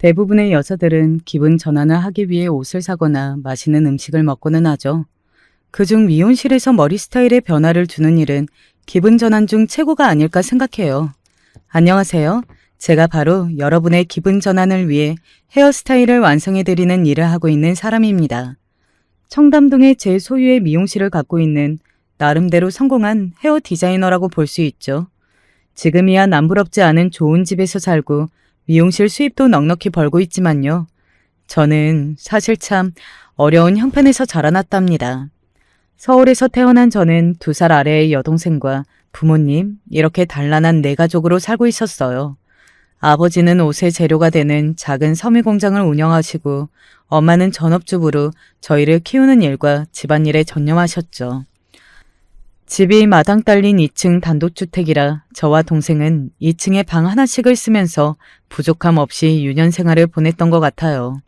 대부분의 여자들은 기분 전환을 하기 위해 옷을 사거나 맛있는 음식을 먹고는 하죠. 그중 미용실에서 머리 스타일에 변화를 주는 일은 기분 전환 중 최고가 아닐까 생각해요. 안녕하세요. 제가 바로 여러분의 기분 전환을 위해 헤어스타일을 완성해드리는 일을 하고 있는 사람입니다. 청담동에 제 소유의 미용실을 갖고 있는 나름대로 성공한 헤어 디자이너라고 볼 수 있죠. 지금이야 남부럽지 않은 좋은 집에서 살고 미용실 수입도 넉넉히 벌고 있지만요. 저는 사실 참 어려운 형편에서 자라났답니다. 서울에서 태어난 저는 2살 아래의 여동생과 부모님, 이렇게 단란한 네 가족으로 살고 있었어요. 아버지는 옷의 재료가 되는 작은 섬유 공장을 운영하시고 엄마는 전업주부로 저희를 키우는 일과 집안일에 전념하셨죠. 집이 마당 딸린 2층 단독주택이라 저와 동생은 2층에 방 하나씩을 쓰면서 부족함 없이 유년 생활을 보냈던 것 같아요.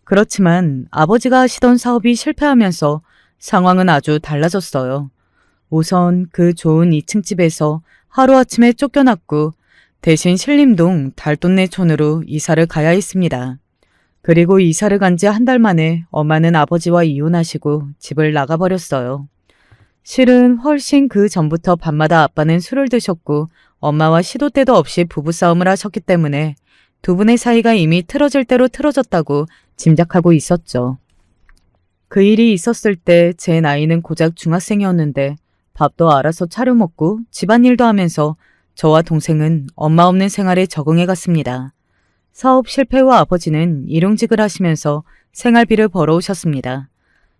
그렇지만 아버지가 하시던 사업이 실패하면서 상황은 아주 달라졌어요. 우선 그 좋은 2층 집에서 하루아침에 쫓겨났고 대신 신림동 달돈네촌으로 이사를 가야 했습니다. 그리고 이사를 간 지 한 달 만에 엄마는 아버지와 이혼하시고 집을 나가버렸어요. 실은 훨씬 그 전부터 밤마다 아빠는 술을 드셨고 엄마와 시도 때도 없이 부부싸움을 하셨기 때문에 두 분의 사이가 이미 틀어질 대로 틀어졌다고 짐작하고 있었죠. 그 일이 있었을 때 제 나이는 고작 중학생이었는데 밥도 알아서 차려 먹고 집안일도 하면서 저와 동생은 엄마 없는 생활에 적응해 갔습니다. 사업 실패 후 아버지는 일용직을 하시면서 생활비를 벌어오셨습니다.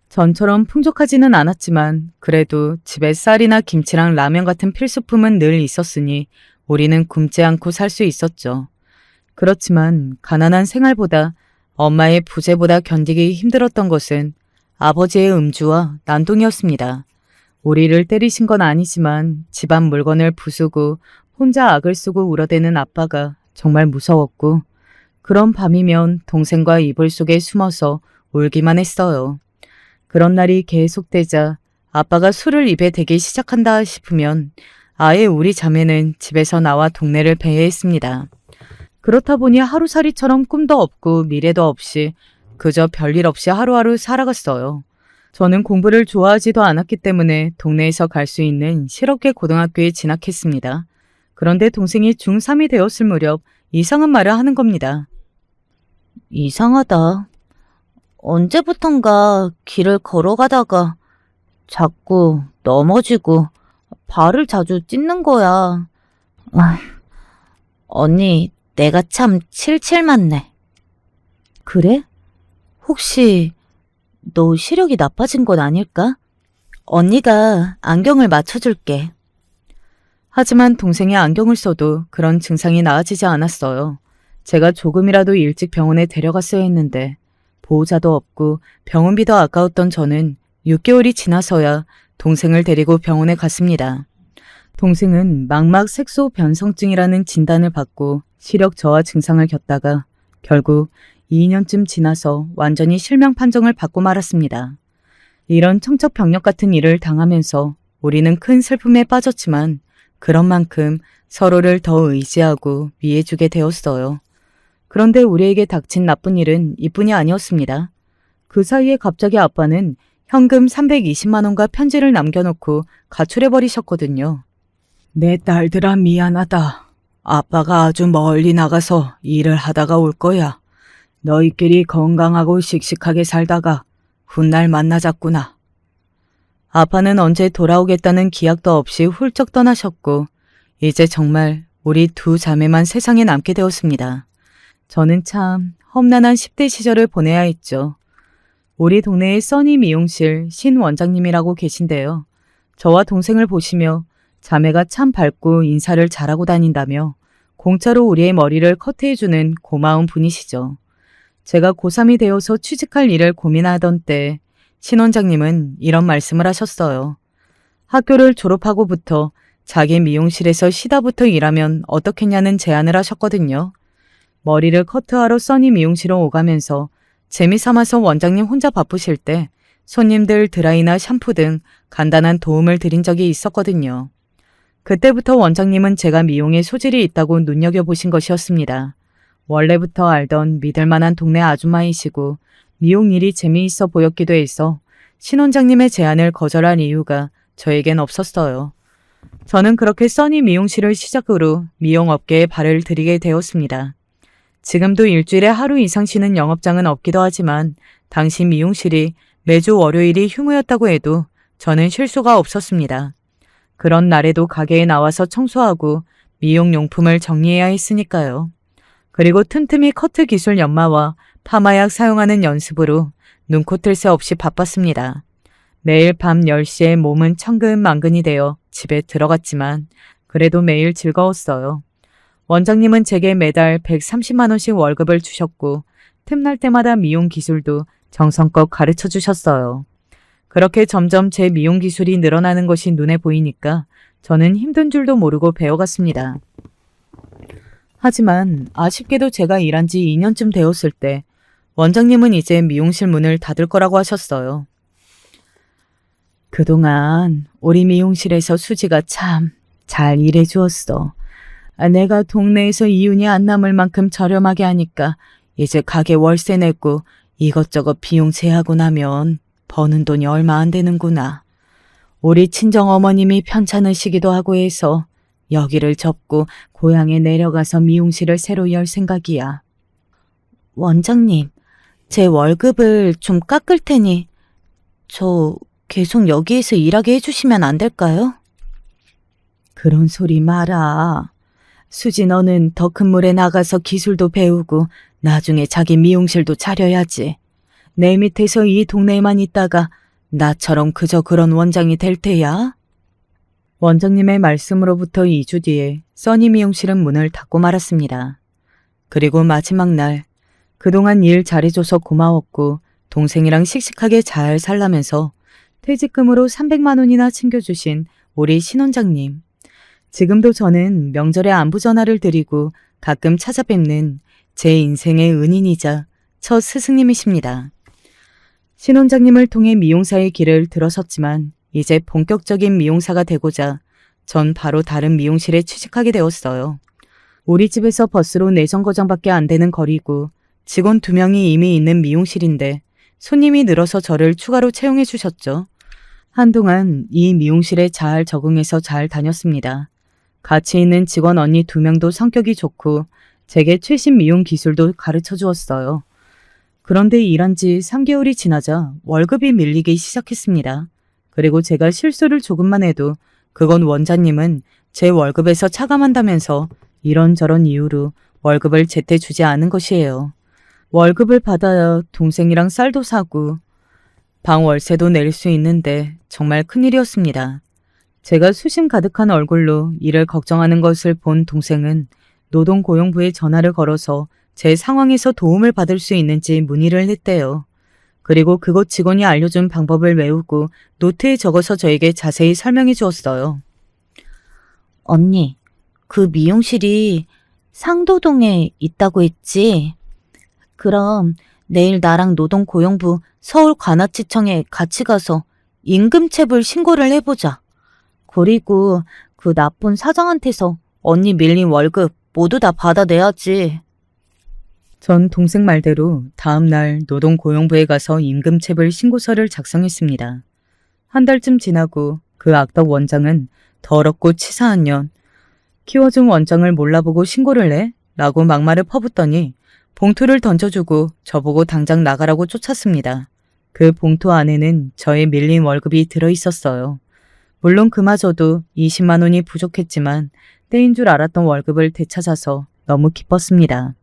전처럼 풍족하지는 않았지만 그래도 집에 쌀이나 김치랑 라면 같은 필수품은 늘 있었으니 우리는 굶지 않고 살 수 있었죠. 그렇지만 가난한 생활보다 엄마의 부재보다 견디기 힘들었던 것은 아버지의 음주와 난동이었습니다. 우리를 때리신 건 아니지만 집안 물건을 부수고 혼자 악을 쓰고 울어대는 아빠가 정말 무서웠고 그런 밤이면 동생과 이불 속에 숨어서 울기만 했어요. 그런 날이 계속되자 아빠가 술을 입에 대기 시작한다 싶으면 아예 우리 자매는 집에서 나와 동네를 배회했습니다. 그렇다 보니 하루살이처럼 꿈도 없고 미래도 없이 그저 별일 없이 하루하루 살아갔어요. 저는 공부를 좋아하지도 않았기 때문에 동네에서 갈 수 있는 실업계 고등학교에 진학했습니다. 그런데 동생이 중3이 되었을 무렵 이상한 말을 하는 겁니다. 이상하다. 언제부턴가 길을 걸어가다가 자꾸 넘어지고 발을 자주 찢는 거야. 언니, 내가 참 칠칠 맞네. 그래? 혹시 너 시력이 나빠진 건 아닐까? 언니가 안경을 맞춰줄게. 하지만 동생이 안경을 써도 그런 증상이 나아지지 않았어요. 제가 조금이라도 일찍 병원에 데려갔어야 했는데 보호자도 없고 병원비도 아까웠던 저는 6개월이 지나서야 동생을 데리고 병원에 갔습니다. 동생은 망막 색소 변성증이라는 진단을 받고 시력 저하 증상을 겪다가 결국 2년쯤 지나서 완전히 실명 판정을 받고 말았습니다. 이런 청첩병력 같은 일을 당하면서 우리는 큰 슬픔에 빠졌지만 그런 만큼 서로를 더 의지하고 위해주게 되었어요. 그런데 우리에게 닥친 나쁜 일은 이뿐이 아니었습니다. 그 사이에 갑자기 아빠는 현금 320만 원과 편지를 남겨놓고 가출해버리셨거든요. 내 딸들아 미안하다. 아빠가 아주 멀리 나가서 일을 하다가 올 거야. 너희끼리 건강하고 씩씩하게 살다가 훗날 만나자꾸나. 아빠는 언제 돌아오겠다는 기약도 없이 훌쩍 떠나셨고 이제 정말 우리 두 자매만 세상에 남게 되었습니다. 저는 참 험난한 10대 시절을 보내야 했죠. 우리 동네의 써니 미용실 신 원장님이라고 계신데요. 저와 동생을 보시며 자매가 참 밝고 인사를 잘하고 다닌다며 공짜로 우리의 머리를 커트해주는 고마운 분이시죠. 제가 고3이 되어서 취직할 일을 고민하던 때 신 원장님은 이런 말씀을 하셨어요. 학교를 졸업하고부터 자기 미용실에서 쉬다부터 일하면 어떻겠냐는 제안을 하셨거든요. 머리를 커트하러 써니 미용실로 오가면서 재미삼아서 원장님 혼자 바쁘실 때 손님들 드라이나 샴푸 등 간단한 도움을 드린 적이 있었거든요. 그때부터 원장님은 제가 미용에 소질이 있다고 눈여겨보신 것이었습니다. 원래부터 알던 믿을만한 동네 아줌마이시고 미용 일이 재미있어 보였기도 해서 신 원장님의 제안을 거절한 이유가 저에겐 없었어요. 저는 그렇게 써니 미용실을 시작으로 미용업계에 발을 들이게 되었습니다. 지금도 일주일에 하루 이상 쉬는 영업장은 없기도 하지만 당시 미용실이 매주 월요일이 휴무였다고 해도 저는 쉴 수가 없었습니다. 그런 날에도 가게에 나와서 청소하고 미용용품을 정리해야 했으니까요. 그리고 틈틈이 커트 기술 연마와 파마약 사용하는 연습으로 눈코 뜰 새 없이 바빴습니다. 매일 밤 10시에 몸은 천근만근이 되어 집에 들어갔지만 그래도 매일 즐거웠어요. 원장님은 제게 매달 130만 원씩 월급을 주셨고 틈날 때마다 미용 기술도 정성껏 가르쳐 주셨어요. 그렇게 점점 제 미용 기술이 늘어나는 것이 눈에 보이니까 저는 힘든 줄도 모르고 배워갔습니다. 하지만 아쉽게도 제가 일한 지 2년쯤 되었을 때 원장님은 이제 미용실 문을 닫을 거라고 하셨어요. 그동안 우리 미용실에서 수지가 참 잘 일해 주었어. 내가 동네에서 이윤이 안 남을 만큼 저렴하게 하니까 이제 가게 월세 내고 이것저것 비용 제하고 나면 버는 돈이 얼마 안 되는구나. 우리 친정어머님이 편찮으시기도 하고 해서 여기를 접고 고향에 내려가서 미용실을 새로 열 생각이야. 원장님, 제 월급을 좀 깎을 테니 저 계속 여기에서 일하게 해주시면 안 될까요? 그런 소리 마라. 수지 너는 더 큰 물에 나가서 기술도 배우고 나중에 자기 미용실도 차려야지. 내 밑에서 이 동네에만 있다가 나처럼 그저 그런 원장이 될 테야. 원장님의 말씀으로부터 2주 뒤에 써니 미용실은 문을 닫고 말았습니다. 그리고 마지막 날, 그동안 일 잘해줘서 고마웠고 동생이랑 씩씩하게 잘 살라면서 퇴직금으로 300만 원이나 챙겨주신 우리 신 원장님. 지금도 저는 명절에 안부 전화를 드리고 가끔 찾아뵙는 제 인생의 은인이자 첫 스승님이십니다. 신 원장님을 통해 미용사의 길을 들어섰지만 이제 본격적인 미용사가 되고자 전 바로 다른 미용실에 취직하게 되었어요. 우리 집에서 버스로 4정거장밖에 안 되는 거리고 직원 2명이 이미 있는 미용실인데 손님이 늘어서 저를 추가로 채용해 주셨죠. 한동안 이 미용실에 잘 적응해서 잘 다녔습니다. 같이 있는 직원 언니 2명도 성격이 좋고 제게 최신 미용 기술도 가르쳐 주었어요. 그런데 일한 지 3개월이 지나자 월급이 밀리기 시작했습니다. 그리고 제가 실수를 조금만 해도 그건 원장님은 제 월급에서 차감한다면서 이런저런 이유로 월급을 제때 주지 않은 것이에요. 월급을 받아야 동생이랑 쌀도 사고 방 월세도 낼 수 있는데 정말 큰일이었습니다. 제가 수심 가득한 얼굴로 일을 걱정하는 것을 본 동생은 노동고용부에 전화를 걸어서 제 상황에서 도움을 받을 수 있는지 문의를 했대요. 그리고 그곳 직원이 알려준 방법을 외우고 노트에 적어서 저에게 자세히 설명해 주었어요. 언니, 그 미용실이 상도동에 있다고 했지? 그럼 내일 나랑 노동고용부 서울관아지청에 같이 가서 임금체불 신고를 해보자. 그리고 그 나쁜 사장한테서 언니 밀린 월급 모두 다 받아내야지. 전 동생 말대로 다음 날 노동고용부에 가서 임금체불 신고서를 작성했습니다. 한 달쯤 지나고 그 악덕 원장은 더럽고 치사한 년, 키워준 원장을 몰라보고 신고를 해? 라고 막말을 퍼붓더니 봉투를 던져주고 저보고 당장 나가라고 쫓았습니다. 그 봉투 안에는 저의 밀린 월급이 들어있었어요. 물론 그마저도 20만 원이 부족했지만 때인 줄 알았던 월급을 되찾아서 너무 기뻤습니다.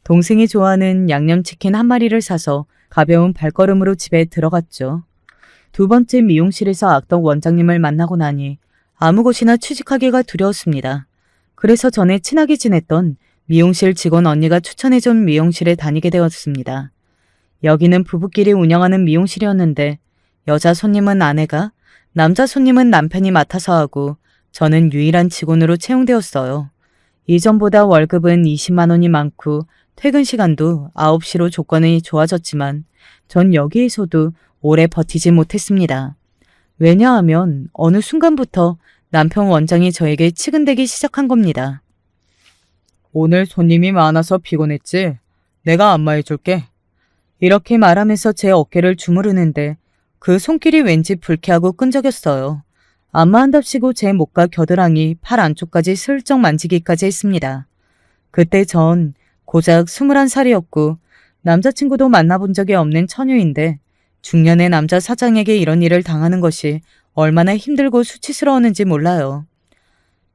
동생이 좋아하는 양념치킨 한 마리를 사서 가벼운 발걸음으로 집에 들어갔죠. 2번째 미용실에서 악덕 원장님을 만나고 나니 아무 곳이나 취직하기가 두려웠습니다. 그래서 전에 친하게 지냈던 미용실 직원 언니가 추천해준 미용실에 다니게 되었습니다. 여기는 부부끼리 운영하는 미용실이었는데 여자 손님은 아내가, 남자 손님은 남편이 맡아서 하고 저는 유일한 직원으로 채용되었어요. 이전보다 월급은 20만 원이 많고 퇴근 시간도 9시로 조건이 좋아졌지만 전 여기에서도 오래 버티지 못했습니다. 왜냐하면 어느 순간부터 남편 원장이 저에게 치근대기 시작한 겁니다. 오늘 손님이 많아서 피곤했지? 내가 안마해줄게. 이렇게 말하면서 제 어깨를 주무르는데 그 손길이 왠지 불쾌하고 끈적였어요. 안마한답시고 제 목과 겨드랑이, 팔 안쪽까지 슬쩍 만지기까지 했습니다. 그때 전 고작 21살이었고 남자친구도 만나본 적이 없는 처녀인데 중년의 남자 사장에게 이런 일을 당하는 것이 얼마나 힘들고 수치스러웠는지 몰라요.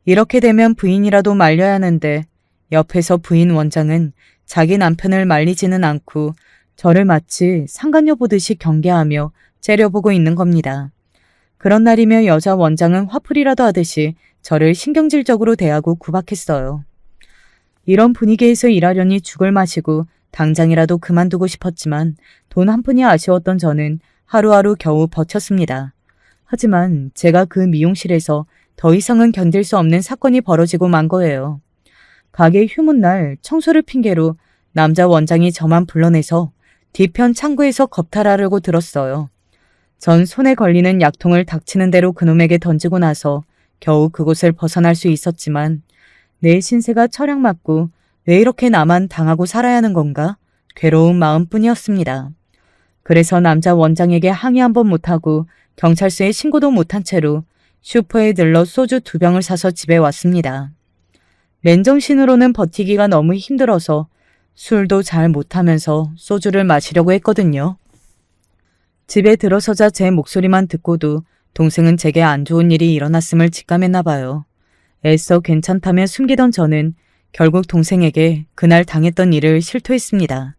이렇게 되면 부인이라도 말려야 하는데 옆에서 부인 원장은 자기 남편을 말리지는 않고 저를 마치 상간녀 보듯이 경계하며 째려보고 있는 겁니다. 그런 날이며 여자 원장은 화풀이라도 하듯이 저를 신경질적으로 대하고 구박했어요. 이런 분위기에서 일하려니 죽을 마시고 당장이라도 그만두고 싶었지만 돈 한 푼이 아쉬웠던 저는 하루하루 겨우 버텼습니다. 하지만 제가 그 미용실에서 더 이상은 견딜 수 없는 사건이 벌어지고 만 거예요. 가게 휴무날 청소를 핑계로 남자 원장이 저만 불러내서 뒤편 창구에서 겁탈하려고 들었어요. 전 손에 걸리는 약통을 닥치는 대로 그놈에게 던지고 나서 겨우 그곳을 벗어날 수 있었지만 내 신세가 철약 맞고 왜 이렇게 나만 당하고 살아야 하는 건가? 괴로운 마음뿐이었습니다. 그래서 남자 원장에게 항의 한번 못하고 경찰서에 신고도 못한 채로 슈퍼에 들러 소주 2병을 사서 집에 왔습니다. 맨정신으로는 버티기가 너무 힘들어서 술도 잘 못하면서 소주를 마시려고 했거든요. 집에 들어서자 제 목소리만 듣고도 동생은 제게 안 좋은 일이 일어났음을 직감했나 봐요. 애써 괜찮다며 숨기던 저는 결국 동생에게 그날 당했던 일을 실토했습니다.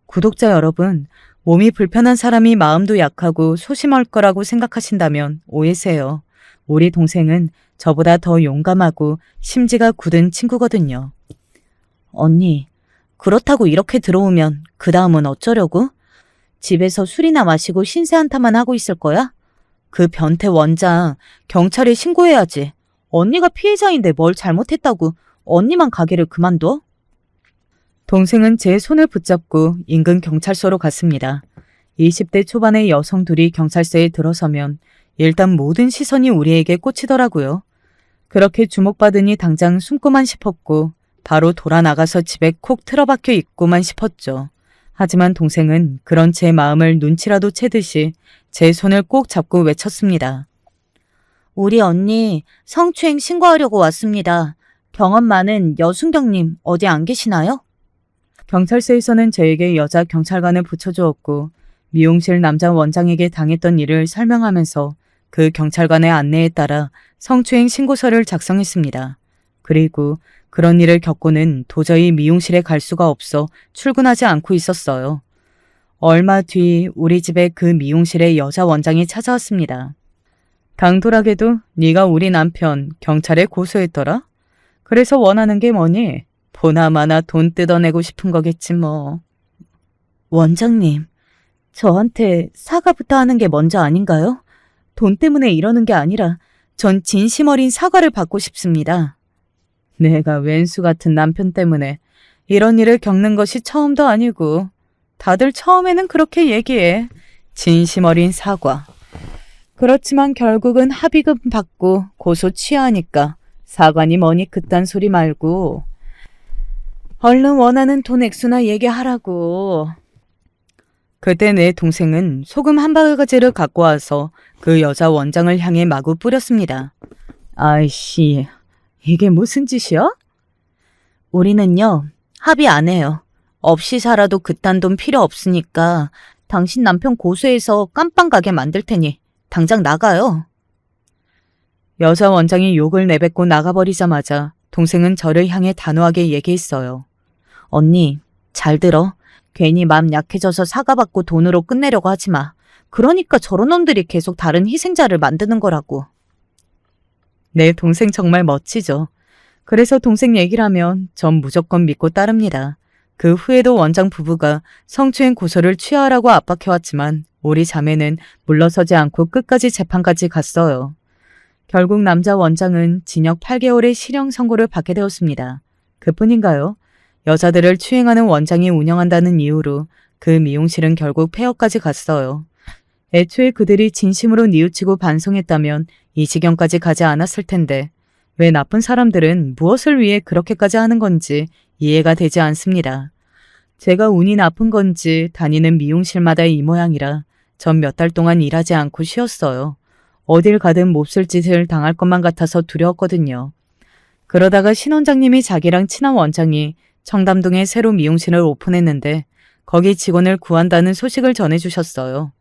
구독자 여러분, 몸이 불편한 사람이 마음도 약하고 소심할 거라고 생각하신다면 오해세요. 우리 동생은 저보다 더 용감하고 심지가 굳은 친구거든요. 언니, 그렇다고 이렇게 들어오면 그 다음은 어쩌려고? 집에서 술이나 마시고 신세 한탄만 하고 있을 거야? 그 변태 원장, 경찰에 신고해야지. 언니가 피해자인데 뭘 잘못했다고 언니만 가게를 그만둬? 동생은 제 손을 붙잡고 인근 경찰서로 갔습니다. 20대 초반의 여성 둘이 경찰서에 들어서면 일단 모든 시선이 우리에게 꽂히더라고요. 그렇게 주목받으니 당장 숨고만 싶었고 바로 돌아 나가서 집에 콕 틀어박혀 있고만 싶었죠. 하지만 동생은 그런 제 마음을 눈치라도 채듯이 제 손을 꼭 잡고 외쳤습니다. 우리 언니 성추행 신고하려고 왔습니다. 경험 많은 여순경님 어디 안 계시나요? 경찰서에서는 저에게 여자 경찰관을 붙여주었고 미용실 남자 원장에게 당했던 일을 설명하면서 그 경찰관의 안내에 따라 성추행 신고서를 작성했습니다. 그리고 그런 일을 겪고는 도저히 미용실에 갈 수가 없어 출근하지 않고 있었어요. 얼마 뒤 우리 집에 그 미용실에 여자 원장이 찾아왔습니다. 당돌하게도 네가 우리 남편 경찰에 고소했더라? 그래서 원하는 게 뭐니? 보나마나 돈 뜯어내고 싶은 거겠지 뭐. 원장님, 저한테 사과부터 하는 게 먼저 아닌가요? 돈 때문에 이러는 게 아니라 전 진심 어린 사과를 받고 싶습니다. 내가 왼수 같은 남편 때문에 이런 일을 겪는 것이 처음도 아니고 다들 처음에는 그렇게 얘기해. 진심 어린 사과. 그렇지만 결국은 합의금 받고 고소 취하하니까 사관이 뭐니 그딴 소리 말고 얼른 원하는 돈 액수나 얘기하라고. 그때 내 동생은 소금 한 바가지를 갖고 와서 그 여자 원장을 향해 마구 뿌렸습니다. 아이씨, 이게 무슨 짓이야? 우리는요, 합의 안 해요. 없이 살아도 그딴 돈 필요 없으니까 당신 남편 고소해서 깜빵 가게 만들 테니 당장 나가요. 여자 원장이 욕을 내뱉고 나가버리자마자 동생은 저를 향해 단호하게 얘기했어요. 언니, 잘 들어. 괜히 맘 약해져서 사과받고 돈으로 끝내려고 하지 마. 그러니까 저런 놈들이 계속 다른 희생자를 만드는 거라고. 내 동생 정말 멋지죠. 그래서 동생 얘기를 하면 전 무조건 믿고 따릅니다. 그 후에도 원장 부부가 성추행 고소를 취하라고 압박해왔지만 우리 자매는 물러서지 않고 끝까지 재판까지 갔어요. 결국 남자 원장은 징역 8개월의 실형 선고를 받게 되었습니다. 그뿐인가요? 여자들을 추행하는 원장이 운영한다는 이유로 그 미용실은 결국 폐업까지 갔어요. 애초에 그들이 진심으로 뉘우치고 반성했다면 이 지경까지 가지 않았을 텐데 왜 나쁜 사람들은 무엇을 위해 그렇게까지 하는 건지 이해가 되지 않습니다. 제가 운이 나쁜 건지 다니는 미용실마다 이 모양이라 전 몇 달 동안 일하지 않고 쉬었어요. 어딜 가든 몹쓸 짓을 당할 것만 같아서 두려웠거든요. 그러다가 신 원장님이 자기랑 친한 원장이 청담동에 새로 미용실을 오픈했는데 거기 직원을 구한다는 소식을 전해주셨어요.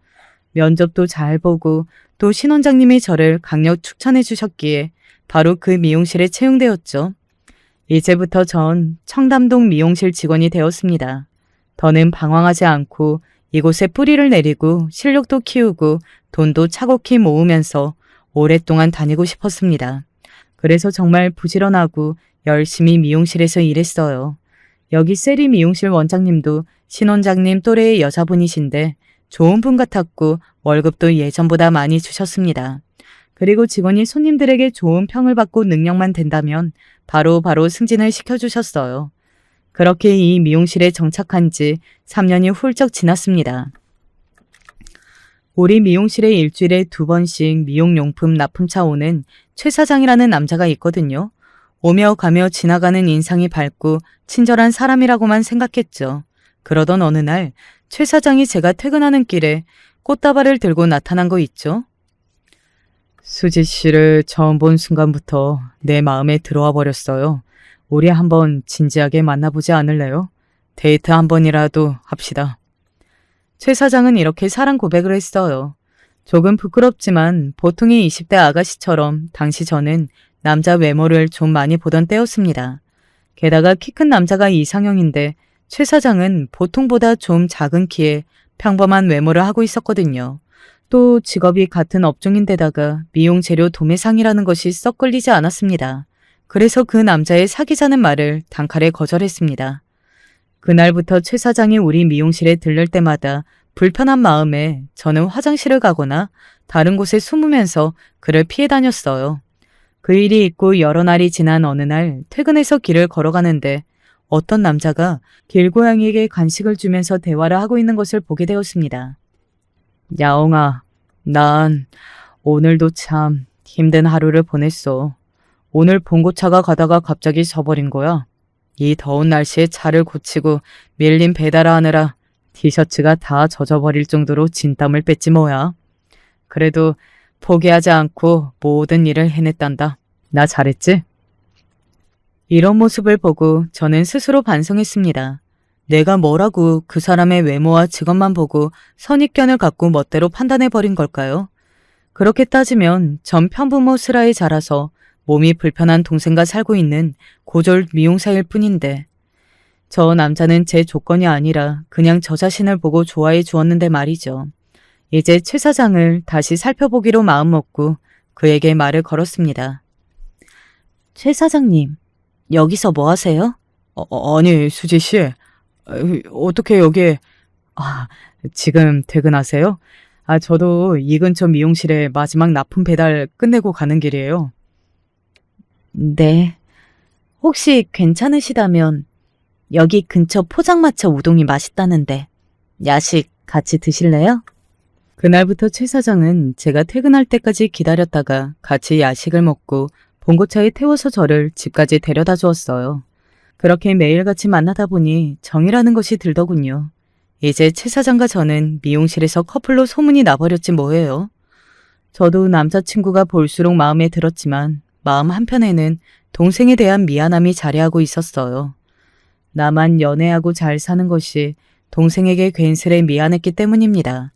면접도 잘 보고 또 신 원장님이 저를 강력 추천해 주셨기에 바로 그 미용실에 채용되었죠. 이제부터 전 청담동 미용실 직원이 되었습니다. 더는 방황하지 않고 이곳에 뿌리를 내리고 실력도 키우고 돈도 차곡히 모으면서 오랫동안 다니고 싶었습니다. 그래서 정말 부지런하고 열심히 미용실에서 일했어요. 여기 세리 미용실 원장님도 신 원장님 또래의 여자분이신데 좋은 분 같았고 월급도 예전보다 많이 주셨습니다. 그리고 직원이 손님들에게 좋은 평을 받고 능력만 된다면 바로 승진을 시켜주셨어요. 그렇게 이 미용실에 정착한 지 3년이 훌쩍 지났습니다. 우리 미용실에 일주일에 2번씩 미용용품 납품차 오는 최 사장이라는 남자가 있거든요. 오며 가며 지나가는 인상이 밝고 친절한 사람이라고만 생각했죠. 그러던 어느 날 최 사장이 제가 퇴근하는 길에 꽃다발을 들고 나타난 거 있죠. 수지 씨를 처음 본 순간부터 내 마음에 들어와 버렸어요. 우리 한번 진지하게 만나보지 않을래요? 데이트 한 번이라도 합시다. 최 사장은 이렇게 사랑 고백을 했어요. 조금 부끄럽지만 보통의 20대 아가씨처럼 당시 저는 남자 외모를 좀 많이 보던 때였습니다. 게다가 키 큰 남자가 이상형인데 최 사장은 보통보다 좀 작은 키에 평범한 외모를 하고 있었거든요. 또 직업이 같은 업종인데다가 미용 재료 도매상이라는 것이 썩 끌리지 않았습니다. 그래서 그 남자의 사귀자는 말을 단칼에 거절했습니다. 그날부터 최 사장이 우리 미용실에 들를 때마다 불편한 마음에 저는 화장실을 가거나 다른 곳에 숨으면서 그를 피해 다녔어요. 그 일이 있고 여러 날이 지난 어느 날 퇴근해서 길을 걸어가는데 어떤 남자가 길고양이에게 간식을 주면서 대화를 하고 있는 것을 보게 되었습니다. 야옹아, 난 오늘도 참 힘든 하루를 보냈어. 오늘 봉고차가 가다가 갑자기 져버린 거야. 이 더운 날씨에 차를 고치고 밀린 배달하느라 티셔츠가 다 젖어버릴 정도로 진땀을 뺐지 뭐야. 그래도 포기하지 않고 모든 일을 해냈단다. 나 잘했지? 이런 모습을 보고 저는 스스로 반성했습니다. 내가 뭐라고 그 사람의 외모와 직업만 보고 선입견을 갖고 멋대로 판단해버린 걸까요? 그렇게 따지면 전 편부모 슬하에 자라서 몸이 불편한 동생과 살고 있는 고졸 미용사일 뿐인데 저 남자는 제 조건이 아니라 그냥 저 자신을 보고 좋아해 주었는데 말이죠. 이제 최 사장을 다시 살펴보기로 마음먹고 그에게 말을 걸었습니다. 최 사장님, 여기서 뭐 하세요? 아니, 수지 씨. 어떻게 여기에... 지금 퇴근하세요? 저도 이 근처 미용실에 마지막 납품 배달 끝내고 가는 길이에요. 네. 혹시 괜찮으시다면 여기 근처 포장마차 우동이 맛있다는데 야식 같이 드실래요? 그날부터 최 사장은 제가 퇴근할 때까지 기다렸다가 같이 야식을 먹고 봉고차에 태워서 저를 집까지 데려다 주었어요. 그렇게 매일같이 만나다 보니 정이라는 것이 들더군요. 이제 최 사장과 저는 미용실에서 커플로 소문이 나버렸지 뭐예요. 저도 남자친구가 볼수록 마음에 들었지만 마음 한편에는 동생에 대한 미안함이 자리하고 있었어요. 나만 연애하고 잘 사는 것이 동생에게 괜스레 미안했기 때문입니다.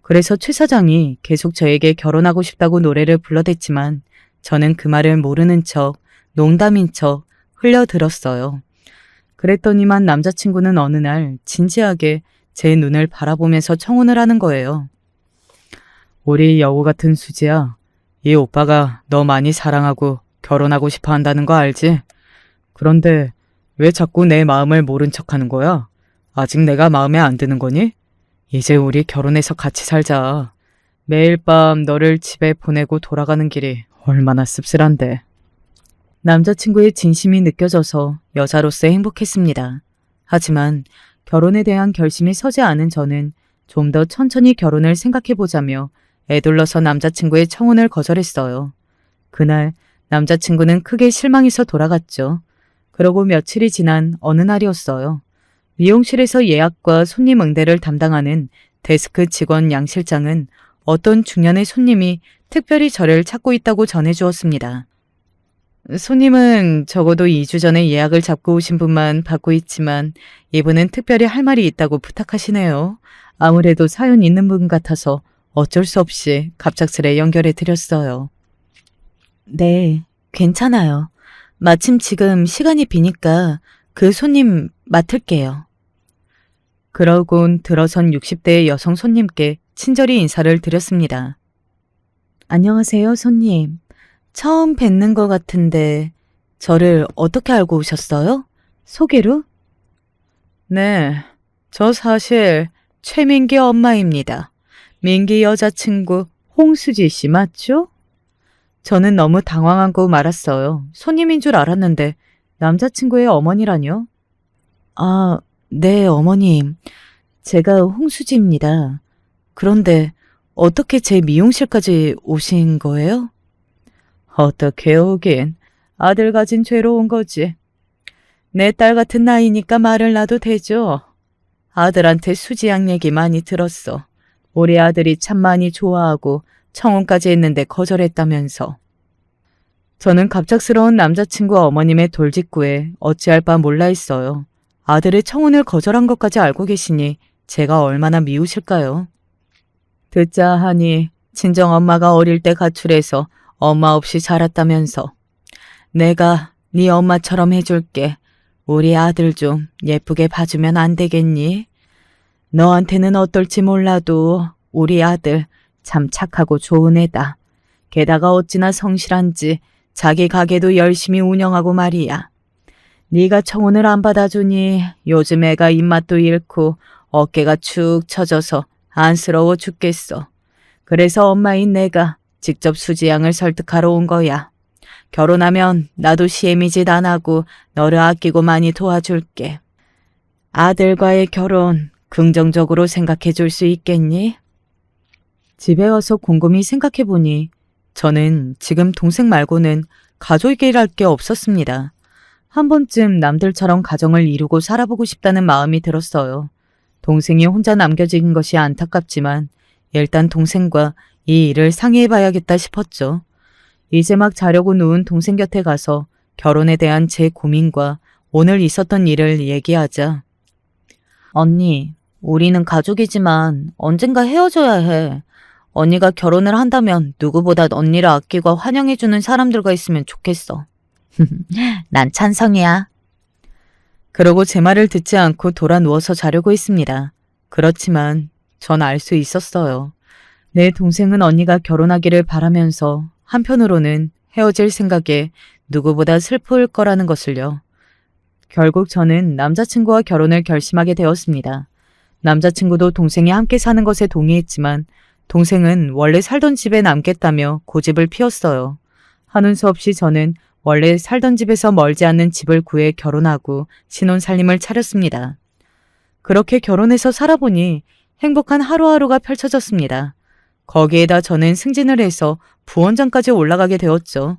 그래서 최 사장이 계속 저에게 결혼하고 싶다고 노래를 불러댔지만 저는 그 말을 모르는 척, 농담인 척 흘려들었어요. 그랬더니만 남자친구는 어느 날 진지하게 제 눈을 바라보면서 청혼을 하는 거예요. 우리 여우 같은 수지야. 이 오빠가 너 많이 사랑하고 결혼하고 싶어 한다는 거 알지? 그런데 왜 자꾸 내 마음을 모른 척하는 거야? 아직 내가 마음에 안 드는 거니? 이제 우리 결혼해서 같이 살자. 매일 밤 너를 집에 보내고 돌아가는 길이 얼마나 씁쓸한데. 남자친구의 진심이 느껴져서 여자로서 행복했습니다. 하지만 결혼에 대한 결심이 서지 않은 저는 좀 더 천천히 결혼을 생각해보자며 애둘러서 남자친구의 청혼을 거절했어요. 그날 남자친구는 크게 실망해서 돌아갔죠. 그러고 며칠이 지난 어느 날이었어요. 미용실에서 예약과 손님 응대를 담당하는 데스크 직원 양 실장은 어떤 중년의 손님이 특별히 저를 찾고 있다고 전해주었습니다. 손님은 적어도 2주 전에 예약을 잡고 오신 분만 받고 있지만 이분은 특별히 할 말이 있다고 부탁하시네요. 아무래도 사연 있는 분 같아서 어쩔 수 없이 갑작스레 연결해 드렸어요. 네, 괜찮아요. 마침 지금 시간이 비니까 그 손님 맡을게요. 그러곤 들어선 60대의 여성 손님께 친절히 인사를 드렸습니다. 안녕하세요, 손님. 처음 뵙는 것 같은데 저를 어떻게 알고 오셨어요? 소개로? 네, 저 사실 최민기 엄마입니다. 민기 여자친구 홍수지 씨 맞죠? 저는 너무 당황하고 말았어요. 손님인 줄 알았는데 남자친구의 어머니라뇨? 아, 네, 어머님. 제가 홍수지입니다. 그런데 어떻게 제 미용실까지 오신 거예요? 어떻게 오긴. 아들 가진 죄로 온 거지. 내 딸 같은 나이니까 말을 놔도 되죠. 아들한테 수지양 얘기 많이 들었어. 우리 아들이 참 많이 좋아하고 청혼까지 했는데 거절했다면서. 저는 갑작스러운 남자친구 어머님의 돌직구에 어찌할 바 몰라 했어요. 아들의 청혼을 거절한 것까지 알고 계시니 제가 얼마나 미우실까요? 듣자 하니 친정엄마가 어릴 때 가출해서 엄마 없이 자랐다면서. 내가 네 엄마처럼 해줄게. 우리 아들 좀 예쁘게 봐주면 안 되겠니? 너한테는 어떨지 몰라도 우리 아들 참 착하고 좋은 애다. 게다가 어찌나 성실한지 자기 가게도 열심히 운영하고 말이야. 네가 청혼을 안 받아주니 요즘 애가 입맛도 잃고 어깨가 축 처져서 안쓰러워 죽겠어. 그래서 엄마인 내가 직접 수지양을 설득하러 온 거야. 결혼하면 나도 시애미짓 안 하고 너를 아끼고 많이 도와줄게. 아들과의 결혼 긍정적으로 생각해 줄 수 있겠니? 집에 와서 곰곰이 생각해 보니 저는 지금 동생 말고는 가족이랄 게 없었습니다. 한 번쯤 남들처럼 가정을 이루고 살아보고 싶다는 마음이 들었어요. 동생이 혼자 남겨진 것이 안타깝지만 일단 동생과 이 일을 상의해봐야겠다 싶었죠. 이제 막 자려고 누운 동생 곁에 가서 결혼에 대한 제 고민과 오늘 있었던 일을 얘기하자. 언니, 우리는 가족이지만 언젠가 헤어져야 해. 언니가 결혼을 한다면 누구보다 언니를 아끼고 환영해주는 사람들과 있으면 좋겠어. 난 찬성이야. 그러고 제 말을 듣지 않고 돌아 누워서 자려고 했습니다. 그렇지만 전 알 수 있었어요. 내 동생은 언니가 결혼하기를 바라면서 한편으로는 헤어질 생각에 누구보다 슬플 거라는 것을요. 결국 저는 남자친구와 결혼을 결심하게 되었습니다. 남자친구도 동생이 함께 사는 것에 동의했지만 동생은 원래 살던 집에 남겠다며 고집을 피웠어요. 하는 수 없이 저는 원래 살던 집에서 멀지 않는 집을 구해 결혼하고 신혼살림을 차렸습니다. 그렇게 결혼해서 살아보니 행복한 하루하루가 펼쳐졌습니다. 거기에다 저는 승진을 해서 부원장까지 올라가게 되었죠.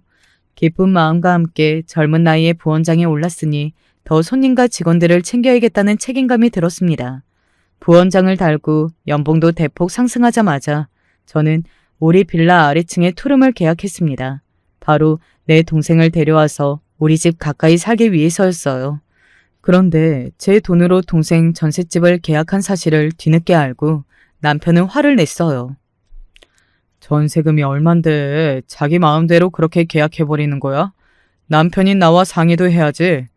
기쁜 마음과 함께 젊은 나이에 부원장에 올랐으니 더 손님과 직원들을 챙겨야겠다는 책임감이 들었습니다. 부원장을 달고 연봉도 대폭 상승하자마자 저는 우리 빌라 아래층에 투룸을 계약했습니다. 바로 내 동생을 데려와서 우리 집 가까이 살기 위해서였어요. 그런데 제 돈으로 동생 전셋집을 계약한 사실을 뒤늦게 알고 남편은 화를 냈어요. 전세금이 얼만데 자기 마음대로 그렇게 계약해버리는 거야? 남편인 나와 상의도 해야지.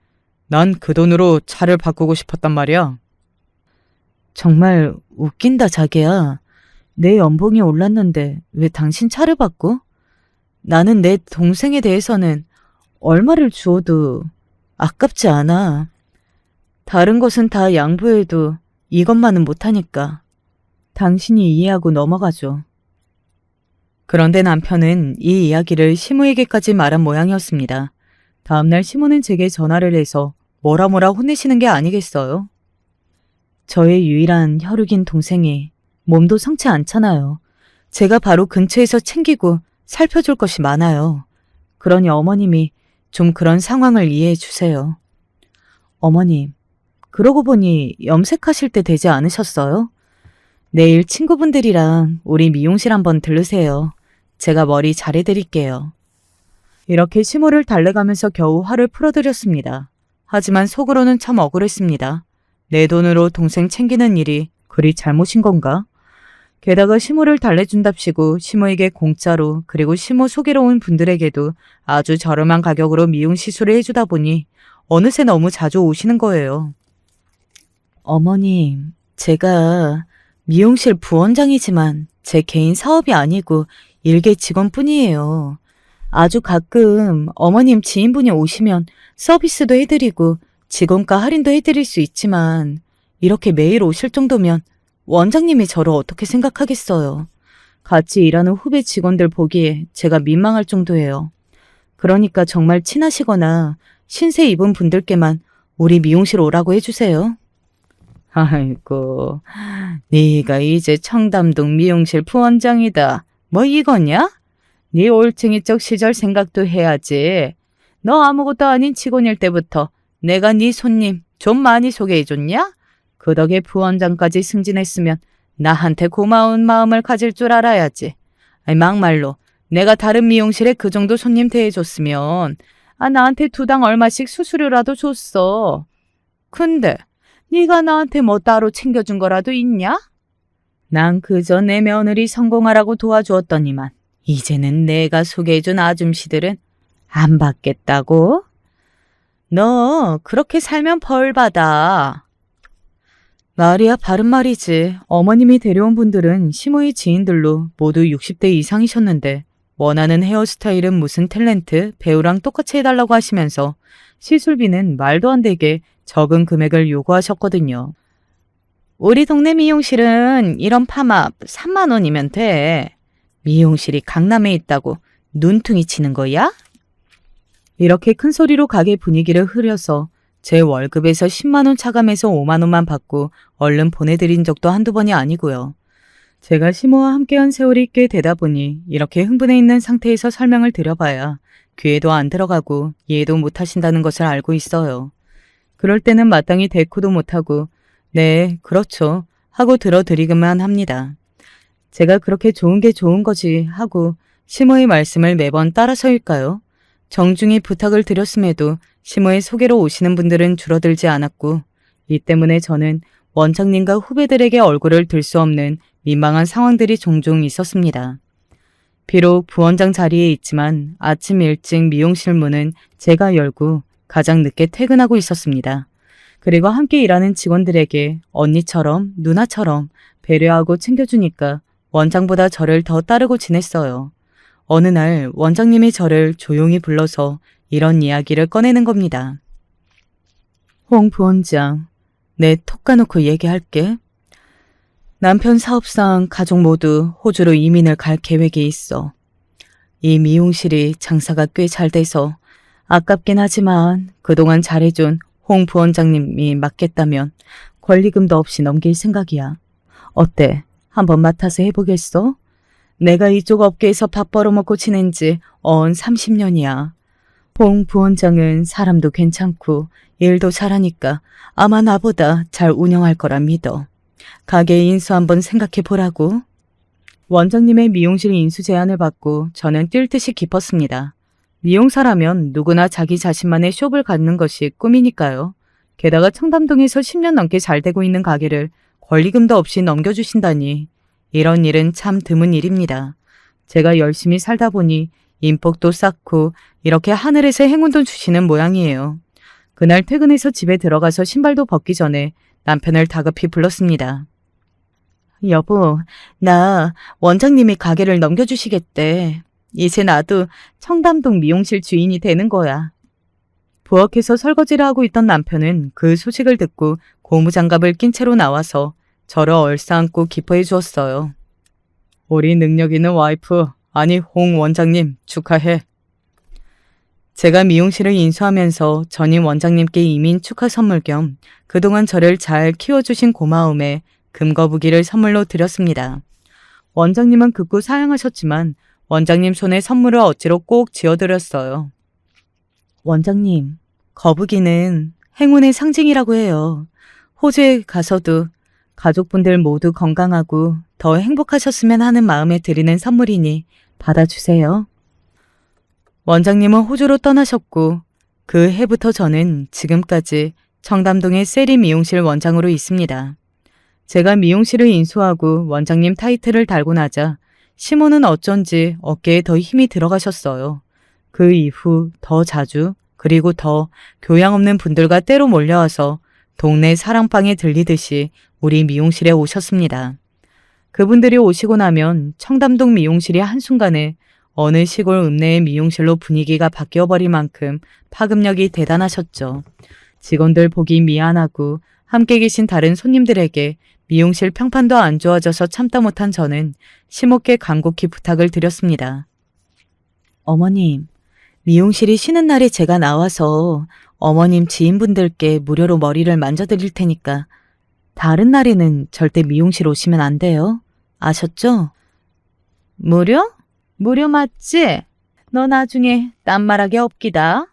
난 그 돈으로 차를 바꾸고 싶었단 말이야. 정말 웃긴다, 자기야. 내 연봉이 올랐는데 왜 당신 차를 바꿔? 나는 내 동생에 대해서는 얼마를 주어도 아깝지 않아. 다른 것은 다 양보해도 이것만은 못하니까. 당신이 이해하고 넘어가죠. 그런데 남편은 이 이야기를 시무에게까지 말한 모양이었습니다. 다음날 시무는 제게 전화를 해서 뭐라 혼내시는 게 아니겠어요? 저의 유일한 혈육인 동생이 몸도 성치 않잖아요. 제가 바로 근처에서 챙기고 살펴줄 것이 많아요. 그러니 어머님이 좀 그런 상황을 이해해 주세요. 어머님, 그러고 보니 염색하실 때 되지 않으셨어요? 내일 친구분들이랑 우리 미용실 한번 들르세요. 제가 머리 잘해드릴게요. 이렇게 시모를 달래가면서 겨우 화를 풀어드렸습니다. 하지만 속으로는 참 억울했습니다. 내 돈으로 동생 챙기는 일이 그리 잘못인 건가? 게다가 시모를 달래준답시고 시모에게 공짜로 그리고 시모 소개로 온 분들에게도 아주 저렴한 가격으로 미용 시술을 해주다 보니 어느새 너무 자주 오시는 거예요. 어머님, 제가 미용실 부원장이지만 제 개인 사업이 아니고 일개 직원뿐이에요. 아주 가끔 어머님 지인분이 오시면 서비스도 해드리고 직원가 할인도 해드릴 수 있지만 이렇게 매일 오실 정도면 원장님이 저를 어떻게 생각하겠어요. 같이 일하는 후배 직원들 보기에 제가 민망할 정도예요. 그러니까 정말 친하시거나 신세 입은 분들께만 우리 미용실 오라고 해주세요. 아이고, 네가 이제 청담동 미용실 부원장이다. 뭐 이거냐? 네 올챙이 쪽 시절 생각도 해야지. 너 아무것도 아닌 직원일 때부터 내가 네 손님 좀 많이 소개해줬냐? 그 덕에 부원장까지 승진했으면 나한테 고마운 마음을 가질 줄 알아야지. 아니, 막말로 내가 다른 미용실에 그 정도 손님 대해줬으면 나한테 두당 얼마씩 수수료라도 줬어. 근데 네가 나한테 뭐 따로 챙겨준 거라도 있냐? 난 그저 내 며느리 성공하라고 도와주었더니만 이제는 내가 소개해준 아줌씨들은 안 받겠다고? 너 그렇게 살면 벌 받아. 말이야 바른 말이지. 어머님이 데려온 분들은 시모의 지인들로 모두 60대 이상이셨는데 원하는 헤어스타일은 무슨 탤런트, 배우랑 똑같이 해달라고 하시면서 시술비는 말도 안 되게 적은 금액을 요구하셨거든요. 우리 동네 미용실은 이런 파마 3만 원이면 돼. 미용실이 강남에 있다고 눈퉁이 치는 거야? 이렇게 큰 소리로 가게 분위기를 흐려서 제 월급에서 10만 원 차감해서 5만 원만 받고 얼른 보내드린 적도 한두 번이 아니고요. 제가 시모와 함께한 세월이 꽤 되다 보니 이렇게 흥분해 있는 상태에서 설명을 드려봐야 귀에도 안 들어가고 이해도 못하신다는 것을 알고 있어요. 그럴 때는 마땅히 대꾸도 못하고 네, 그렇죠 하고 들어드리기만 합니다. 제가 그렇게 좋은 게 좋은 거지 하고 시모의 말씀을 매번 따라서일까요? 정중히 부탁을 드렸음에도 시모의 소개로 오시는 분들은 줄어들지 않았고 이 때문에 저는 원장님과 후배들에게 얼굴을 들 수 없는 민망한 상황들이 종종 있었습니다. 비록 부원장 자리에 있지만 아침 일찍 미용실 문은 제가 열고 가장 늦게 퇴근하고 있었습니다. 그리고 함께 일하는 직원들에게 언니처럼 누나처럼 배려하고 챙겨주니까 원장보다 저를 더 따르고 지냈어요. 어느 날 원장님이 저를 조용히 불러서 이런 이야기를 꺼내는 겁니다. 홍 부원장, 내 톡 까놓고 얘기할게. 남편 사업상 가족 모두 호주로 이민을 갈 계획이 있어. 이 미용실이 장사가 꽤 잘 돼서 아깝긴 하지만 그동안 잘해준 홍 부원장님이 맡겠다면 권리금도 없이 넘길 생각이야. 어때? 한번 맡아서 해보겠어? 내가 이쪽 업계에서 밥 벌어먹고 지낸 지 30년이야. 홍 부원장은 사람도 괜찮고 일도 잘하니까 아마 나보다 잘 운영할 거라 믿어. 가게 인수 한번 생각해 보라고. 원장님의 미용실 인수 제안을 받고 저는 뛸 듯이 기뻤습니다. 미용사라면 누구나 자기 자신만의 숍을 갖는 것이 꿈이니까요. 게다가 청담동에서 10년 넘게 잘 되고 있는 가게를 권리금도 없이 넘겨주신다니 이런 일은 참 드문 일입니다. 제가 열심히 살다 보니 인복도 쌓고 이렇게 하늘에서 행운도 주시는 모양이에요. 그날 퇴근해서 집에 들어가서 신발도 벗기 전에 남편을 다급히 불렀습니다. 여보, 나 원장님이 가게를 넘겨주시겠대. 이제 나도 청담동 미용실 주인이 되는 거야. 부엌에서 설거지를 하고 있던 남편은 그 소식을 듣고 고무장갑을 낀 채로 나와서 저를 얼싸안고 기뻐해 주었어요. 우리 능력 있는 와이프, 아니 홍 원장님 축하해. 제가 미용실을 인수하면서 전임 원장님께 이민 축하 선물 겸 그동안 저를 잘 키워주신 고마움에 금거부기를 선물로 드렸습니다. 원장님은 극구 사양하셨지만 원장님 손에 선물을 억지로 꼭 쥐어드렸어요. 원장님, 거북이는 행운의 상징이라고 해요. 호주에 가서도 가족분들 모두 건강하고 더 행복하셨으면 하는 마음에 드리는 선물이니 받아주세요. 원장님은 호주로 떠나셨고 그 해부터 저는 지금까지 청담동의 세리 미용실 원장으로 있습니다. 제가 미용실을 인수하고 원장님 타이틀을 달고 나자 시모는 어쩐지 어깨에 더 힘이 들어가셨어요. 그 이후 더 자주 그리고 더 교양 없는 분들과 때로 몰려와서 동네 사랑방에 들리듯이 우리 미용실에 오셨습니다. 그분들이 오시고 나면 청담동 미용실이 한순간에 어느 시골 읍내의 미용실로 분위기가 바뀌어버릴 만큼 파급력이 대단하셨죠. 직원들 보기 미안하고 함께 계신 다른 손님들에게 미용실 평판도 안 좋아져서 참다 못한 저는 심없게 간곡히 부탁을 드렸습니다. 어머님, 미용실이 쉬는 날에 제가 나와서 어머님 지인분들께 무료로 머리를 만져드릴 테니까 다른 날에는 절대 미용실 오시면 안 돼요. 아셨죠? 무료? 무료 맞지? 너 나중에 딴말하게 없기다.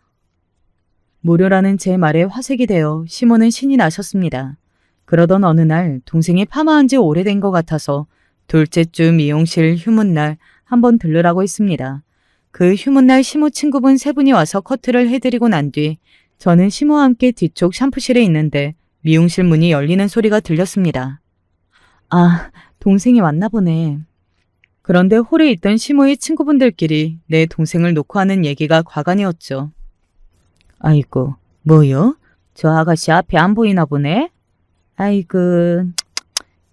무료라는 제 말에 화색이 되어 시모는 신이 나셨습니다. 그러던 어느 날 동생이 파마한 지 오래된 것 같아서 둘째 주 미용실 휴문날 한번 들르라고 했습니다. 그 휴문날 시모 친구분 세 분이 와서 커트를 해드리고 난 뒤 저는 시모와 함께 뒤쪽 샴푸실에 있는데 미용실 문이 열리는 소리가 들렸습니다. 아, 동생이 왔나 보네. 그런데 홀에 있던 시모의 친구분들끼리 내 동생을 놓고 하는 얘기가 과간이었죠. 아이고, 뭐요? 저 아가씨 앞이 안 보이나 보네? 아이고,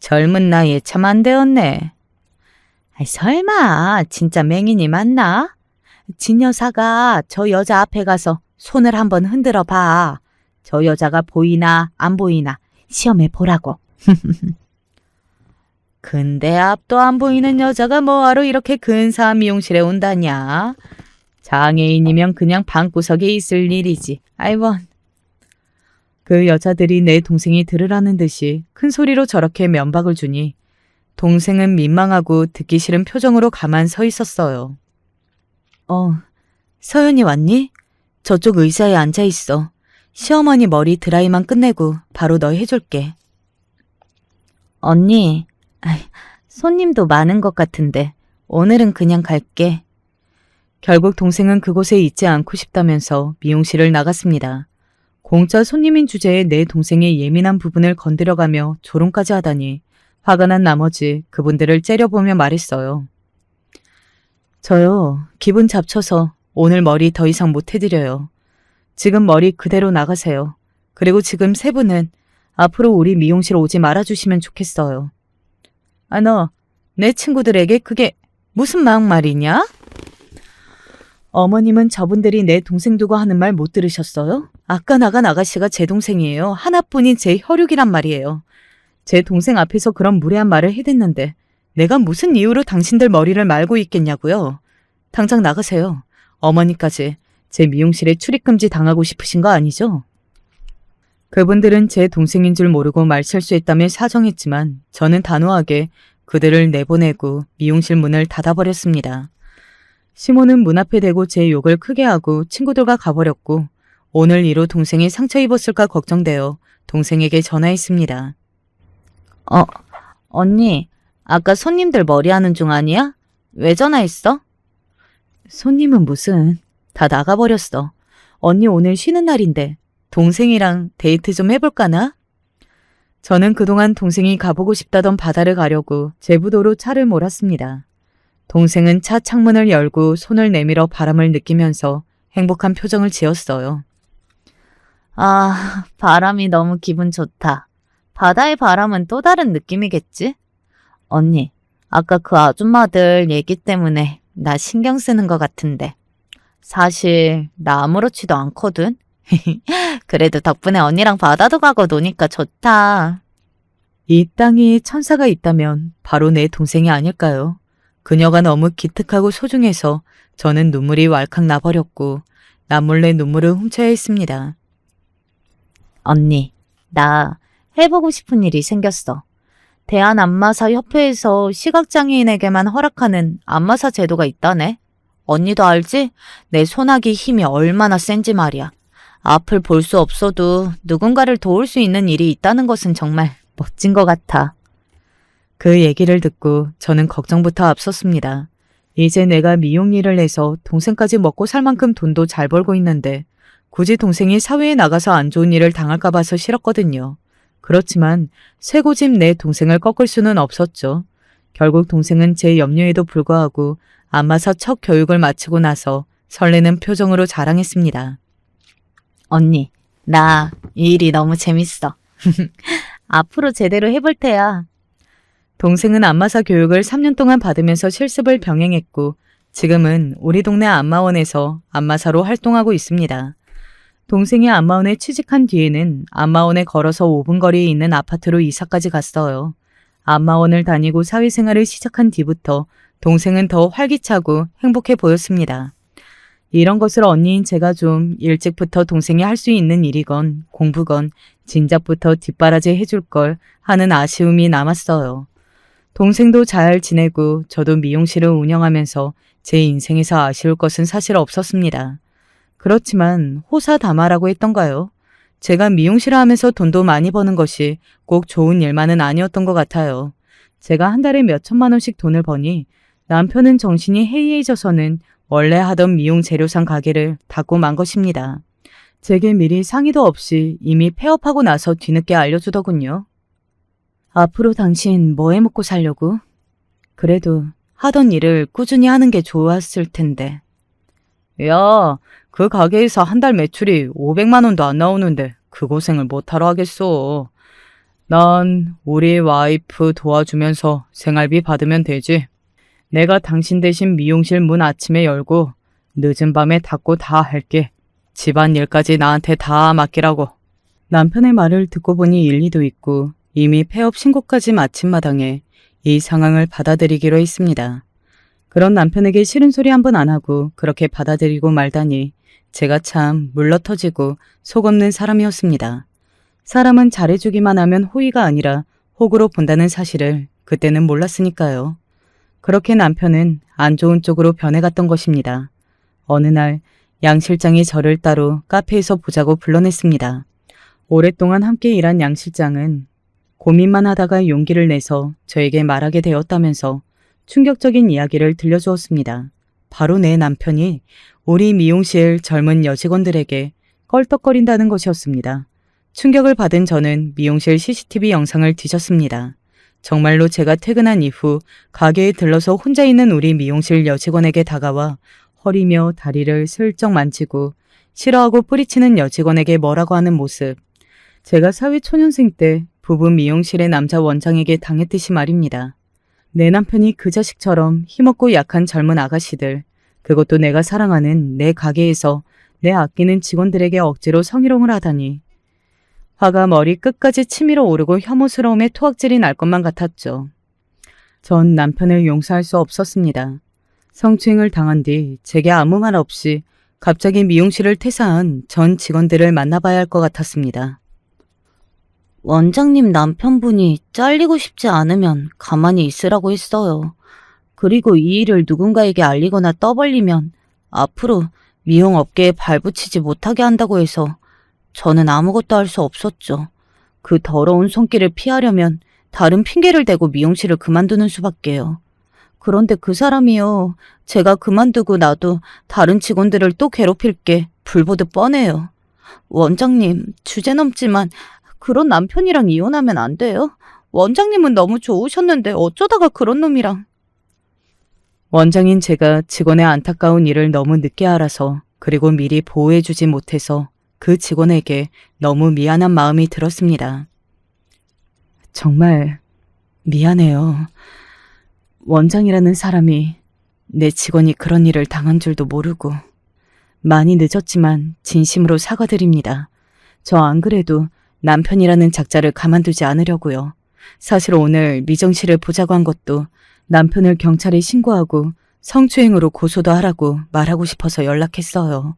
젊은 나이에 참 안 되었네. 아이, 설마 진짜 맹인이 맞나? 진 여사가 저 여자 앞에 가서 손을 한번 흔들어 봐. 저 여자가 보이나 안 보이나 시험해 보라고. 근데 앞도 안 보이는 여자가 뭐하러 이렇게 근사한 미용실에 온다냐? 장애인이면 그냥 방구석에 있을 일이지. 아이고. 그 여자들이 내 동생이 들으라는 듯이 큰 소리로 저렇게 면박을 주니 동생은 민망하고 듣기 싫은 표정으로 가만 서 있었어요. 서연이 왔니? 저쪽 의자에 앉아 있어. 시어머니 머리 드라이만 끝내고 바로 너 해줄게. 언니, 손님도 많은 것 같은데 오늘은 그냥 갈게. 결국 동생은 그곳에 있지 않고 싶다면서 미용실을 나갔습니다. 공짜 손님인 주제에 내 동생의 예민한 부분을 건드려가며 조롱까지 하다니 화가 난 나머지 그분들을 째려보며 말했어요. 저요, 기분 잡쳐서 오늘 머리 더 이상 못 해드려요. 지금 머리 그대로 나가세요. 그리고 지금 세 분은 앞으로 우리 미용실 오지 말아주시면 좋겠어요. 아, 너, 내 친구들에게 그게 무슨 막말이냐? 어머님은 저분들이 내 동생 두고 하는 말 못 들으셨어요? 아까 나간 아가씨가 제 동생이에요. 하나뿐인 제 혈육이란 말이에요. 제 동생 앞에서 그런 무례한 말을 해댔는데 내가 무슨 이유로 당신들 머리를 말고 있겠냐고요. 당장 나가세요. 어머니까지 제 미용실에 출입금지 당하고 싶으신 거 아니죠? 그분들은 제 동생인 줄 모르고 말실수했다며 사정했지만 저는 단호하게 그들을 내보내고 미용실 문을 닫아버렸습니다. 시모는 문 앞에 대고 제 욕을 크게 하고 친구들과 가버렸고 오늘 이로 동생이 상처 입었을까 걱정되어 동생에게 전화했습니다. 언니, 아까 손님들 머리하는 중 아니야? 왜 전화했어? 손님은 무슨, 다 나가버렸어. 언니 오늘 쉬는 날인데 동생이랑 데이트 좀 해볼까나? 저는 그동안 동생이 가보고 싶다던 바다를 가려고 제부도로 차를 몰았습니다. 동생은 차 창문을 열고 손을 내밀어 바람을 느끼면서 행복한 표정을 지었어요. 아, 바람이 너무 기분 좋다. 바다의 바람은 또 다른 느낌이겠지? 언니, 아까 그 아줌마들 얘기 때문에 나 신경 쓰는 것 같은데. 사실 나 아무렇지도 않거든. 그래도 덕분에 언니랑 바다도 가고 노니까 좋다. 이 땅에 천사가 있다면 바로 내 동생이 아닐까요? 그녀가 너무 기특하고 소중해서 저는 눈물이 왈칵 나버렸고 남몰래 눈물을 훔쳐야 했습니다. 언니, 나 해보고 싶은 일이 생겼어. 대한안마사협회에서 시각장애인에게만 허락하는 안마사 제도가 있다네. 언니도 알지? 내 소나기 힘이 얼마나 센지 말이야. 앞을 볼 수 없어도 누군가를 도울 수 있는 일이 있다는 것은 정말 멋진 것 같아. 그 얘기를 듣고 저는 걱정부터 앞섰습니다. 이제 내가 미용 일을 해서 동생까지 먹고 살 만큼 돈도 잘 벌고 있는데 굳이 동생이 사회에 나가서 안 좋은 일을 당할까 봐서 싫었거든요. 그렇지만 쇠고집 내 동생을 꺾을 수는 없었죠. 결국 동생은 제 염려에도 불구하고 안마사 첫 교육을 마치고 나서 설레는 표정으로 자랑했습니다. 언니, 나 이 일이 너무 재밌어. 앞으로 제대로 해볼 테야. 동생은 안마사 교육을 3년 동안 받으면서 실습을 병행했고 지금은 우리 동네 안마원에서 안마사로 활동하고 있습니다. 동생이 안마원에 취직한 뒤에는 안마원에 걸어서 5분 거리에 있는 아파트로 이사까지 갔어요. 안마원을 다니고 사회생활을 시작한 뒤부터 동생은 더 활기차고 행복해 보였습니다. 이런 것을 언니인 제가 좀 일찍부터 동생이 할 수 있는 일이건 공부건 진작부터 뒷바라지 해줄 걸 하는 아쉬움이 남았어요. 동생도 잘 지내고 저도 미용실을 운영하면서 제 인생에서 아쉬울 것은 사실 없었습니다. 그렇지만 호사다마라고 했던가요? 제가 미용실을 하면서 돈도 많이 버는 것이 꼭 좋은 일만은 아니었던 것 같아요. 제가 한 달에 몇 천만 원씩 돈을 버니 남편은 정신이 해이해져서는 원래 하던 미용 재료상 가게를 닫고 만 것입니다. 제게 미리 상의도 없이 이미 폐업하고 나서 뒤늦게 알려주더군요. 앞으로 당신 뭐 해 먹고 살려고? 그래도 하던 일을 꾸준히 하는 게 좋았을 텐데. 야, 그 가게에서 한 달 매출이 500만 원도 안 나오는데 그 고생을 못하러 하겠어. 난 우리 와이프 도와주면서 생활비 받으면 되지. 내가 당신 대신 미용실 문 아침에 열고 늦은 밤에 닫고 다 할게. 집안일까지 나한테 다 맡기라고. 남편의 말을 듣고 보니 일리도 있고 이미 폐업 신고까지 마친 마당에 이 상황을 받아들이기로 했습니다. 그런 남편에게 싫은 소리 한 번 안 하고 그렇게 받아들이고 말다니 제가 참 물러터지고 속 없는 사람이었습니다. 사람은 잘해주기만 하면 호의가 아니라 호구로 본다는 사실을 그때는 몰랐으니까요. 그렇게 남편은 안 좋은 쪽으로 변해갔던 것입니다. 어느 날 양 실장이 저를 따로 카페에서 보자고 불러냈습니다. 오랫동안 함께 일한 양 실장은 고민만 하다가 용기를 내서 저에게 말하게 되었다면서 충격적인 이야기를 들려주었습니다. 바로 내 남편이 우리 미용실 젊은 여직원들에게 껄떡거린다는 것이었습니다. 충격을 받은 저는 미용실 CCTV 영상을 뒤졌습니다. 정말로 제가 퇴근한 이후 가게에 들러서 혼자 있는 우리 미용실 여직원에게 다가와 허리며 다리를 슬쩍 만지고 싫어하고 뿌리치는 여직원에게 뭐라고 하는 모습. 제가 사회초년생 때 부부 미용실의 남자 원장에게 당했듯이 말입니다. 내 남편이 그 자식처럼 힘없고 약한 젊은 아가씨들, 그것도 내가 사랑하는 내 가게에서 내 아끼는 직원들에게 억지로 성희롱을 하다니. 화가 머리 끝까지 치밀어 오르고 혐오스러움에 토악질이 날 것만 같았죠. 전 남편을 용서할 수 없었습니다. 성추행을 당한 뒤 제게 아무 말 없이 갑자기 미용실을 퇴사한 전 직원들을 만나봐야 할 것 같았습니다. 원장님 남편분이 잘리고 싶지 않으면 가만히 있으라고 했어요. 그리고 이 일을 누군가에게 알리거나 떠벌리면 앞으로 미용업계에 발붙이지 못하게 한다고 해서 저는 아무것도 할 수 없었죠. 그 더러운 손길을 피하려면 다른 핑계를 대고 미용실을 그만두는 수밖에요. 그런데 그 사람이요. 제가 그만두고 나도 다른 직원들을 또 괴롭힐 게 불보듯 뻔해요. 원장님, 주제 넘지만 그런 남편이랑 이혼하면 안 돼요? 원장님은 너무 좋으셨는데 어쩌다가 그런 놈이랑. 원장인 제가 직원의 안타까운 일을 너무 늦게 알아서 그리고 미리 보호해주지 못해서 그 직원에게 너무 미안한 마음이 들었습니다. 정말 미안해요. 원장이라는 사람이 내 직원이 그런 일을 당한 줄도 모르고. 많이 늦었지만 진심으로 사과드립니다. 저 안 그래도 남편이라는 작자를 가만두지 않으려고요. 사실 오늘 미정 씨를 보자고 한 것도 남편을 경찰에 신고하고 성추행으로 고소도 하라고 말하고 싶어서 연락했어요.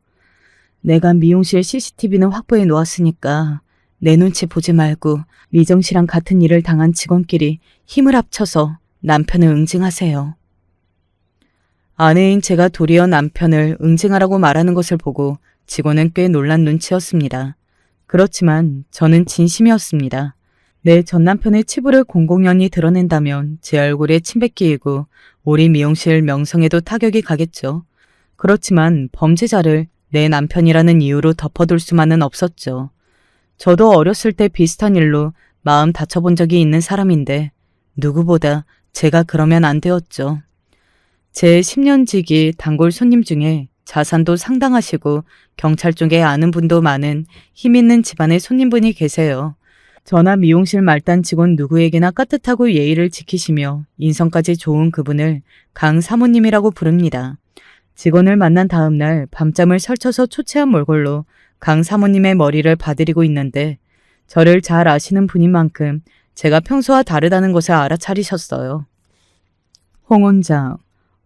내가 미용실 CCTV는 확보해 놓았으니까 내 눈치 보지 말고 미정 씨랑 같은 일을 당한 직원끼리 힘을 합쳐서 남편을 응징하세요. 아내인 제가 도리어 남편을 응징하라고 말하는 것을 보고 직원은 꽤 놀란 눈치였습니다. 그렇지만 저는 진심이었습니다. 내 전 남편의 치부를 공공연히 드러낸다면 제 얼굴에 침 뱉기이고 우리 미용실 명성에도 타격이 가겠죠. 그렇지만 범죄자를 내 남편이라는 이유로 덮어둘 수만은 없었죠. 저도 어렸을 때 비슷한 일로 마음 다쳐본 적이 있는 사람인데 누구보다 제가 그러면 안 되었죠. 제 10년 지기 단골 손님 중에 자산도 상당하시고 경찰 쪽에 아는 분도 많은 힘있는 집안의 손님분이 계세요. 저나 미용실 말단 직원 누구에게나 깍듯하고 예의를 지키시며 인성까지 좋은 그분을 강 사모님이라고 부릅니다. 직원을 만난 다음 날 밤잠을 설쳐서 초췌한 몰골로 강 사모님의 머리를 봐드리고 있는데 저를 잘 아시는 분인 만큼 제가 평소와 다르다는 것을 알아차리셨어요. 홍 원장,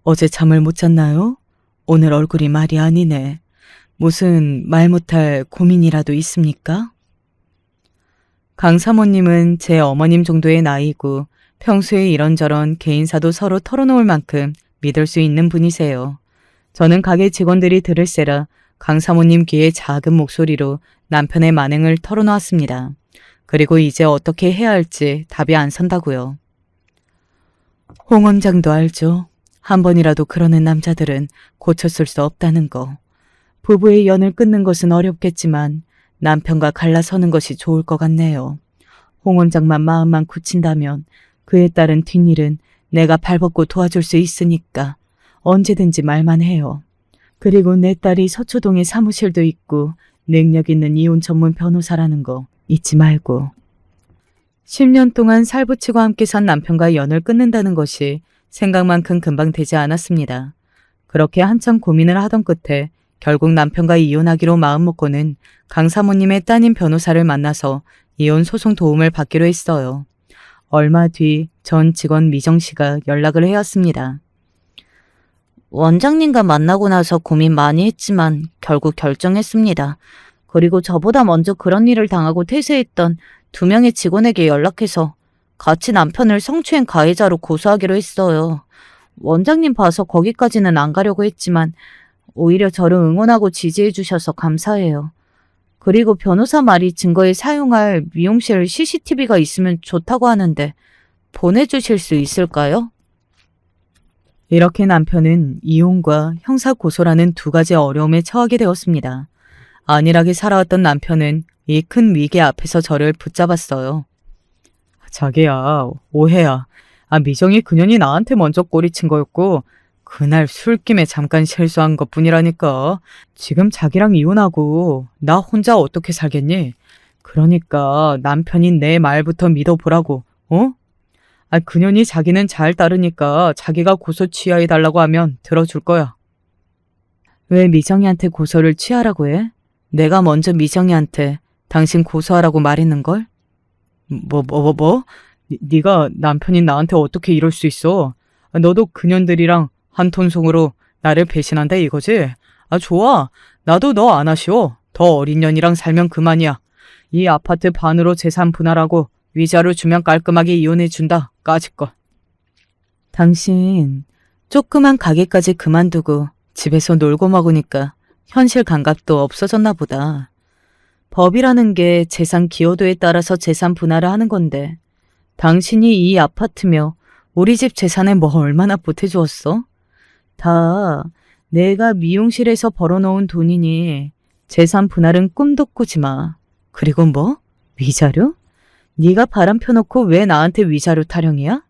어제 잠을 못 잤나요? 오늘 얼굴이 말이 아니네. 무슨 말 못할 고민이라도 있습니까? 강 사모님은 제 어머님 정도의 나이고 평소에 이런저런 개인사도 서로 털어놓을 만큼 믿을 수 있는 분이세요. 저는 가게 직원들이 들을세라 강 사모님 귀에 작은 목소리로 남편의 만행을 털어놓았습니다. 그리고 이제 어떻게 해야 할지 답이 안 선다고요. 홍 원장도 알죠. 한 번이라도 그러는 남자들은 고쳤을 수 없다는 거. 부부의 연을 끊는 것은 어렵겠지만 남편과 갈라서는 것이 좋을 것 같네요. 홍 원장만 마음만 굳힌다면 그에 따른 뒷일은 내가 발벗고 도와줄 수 있으니까 언제든지 말만 해요. 그리고 내 딸이 서초동에 사무실도 있고 능력 있는 이혼 전문 변호사라는 거 잊지 말고. 10년 동안 살부치고 함께 산 남편과 연을 끊는다는 것이 생각만큼 금방 되지 않았습니다. 그렇게 한참 고민을 하던 끝에 결국 남편과 이혼하기로 마음먹고는 강 사모님의 따님 변호사를 만나서 이혼 소송 도움을 받기로 했어요. 얼마 뒤 전 직원 미정 씨가 연락을 해왔습니다. 원장님과 만나고 나서 고민 많이 했지만 결국 결정했습니다. 그리고 저보다 먼저 그런 일을 당하고 퇴세했던 2명의 직원에게 연락해서 같이 남편을 성추행 가해자로 고소하기로 했어요. 원장님 봐서 거기까지는 안 가려고 했지만 오히려 저를 응원하고 지지해 주셔서 감사해요. 그리고 변호사 말이 증거에 사용할 미용실 CCTV가 있으면 좋다고 하는데 보내주실 수 있을까요? 이렇게 남편은 이혼과 형사고소라는 2가지 어려움에 처하게 되었습니다. 안일하게 살아왔던 남편은 이 큰 위기 앞에서 저를 붙잡았어요. 자기야, 오해야. 미정이 그년이 나한테 먼저 꼬리친 거였고 그날 술김에 잠깐 실수한 것뿐이라니까. 지금 자기랑 이혼하고 나 혼자 어떻게 살겠니? 그러니까 남편인 내 말부터 믿어보라고. 어? 그년이 자기는 잘 따르니까 자기가 고소 취하해달라고 하면 들어줄 거야. 왜 미정이한테 고소를 취하라고 해? 내가 먼저 미정이한테 당신 고소하라고 말했는걸? 뭐? 네가 남편인 나한테 어떻게 이럴 수 있어? 너도 그년들이랑 한 톤송으로 나를 배신한다 이거지? 좋아. 나도 너 안 아쉬워. 더 어린 년이랑 살면 그만이야. 이 아파트 반으로 재산 분할하고 위자료 주면 깔끔하게 이혼해준다. 까짓것. 당신 조그만 가게까지 그만두고 집에서 놀고 먹으니까 현실 감각도 없어졌나 보다. 법이라는 게 재산 기여도에 따라서 재산 분할을 하는 건데 당신이 이 아파트며 우리 집 재산에 뭐 얼마나 보태주었어? 다 내가 미용실에서 벌어놓은 돈이니 재산 분할은 꿈도 꾸지 마. 그리고 뭐? 위자료? 네가 바람 펴놓고 왜 나한테 위자료 타령이야?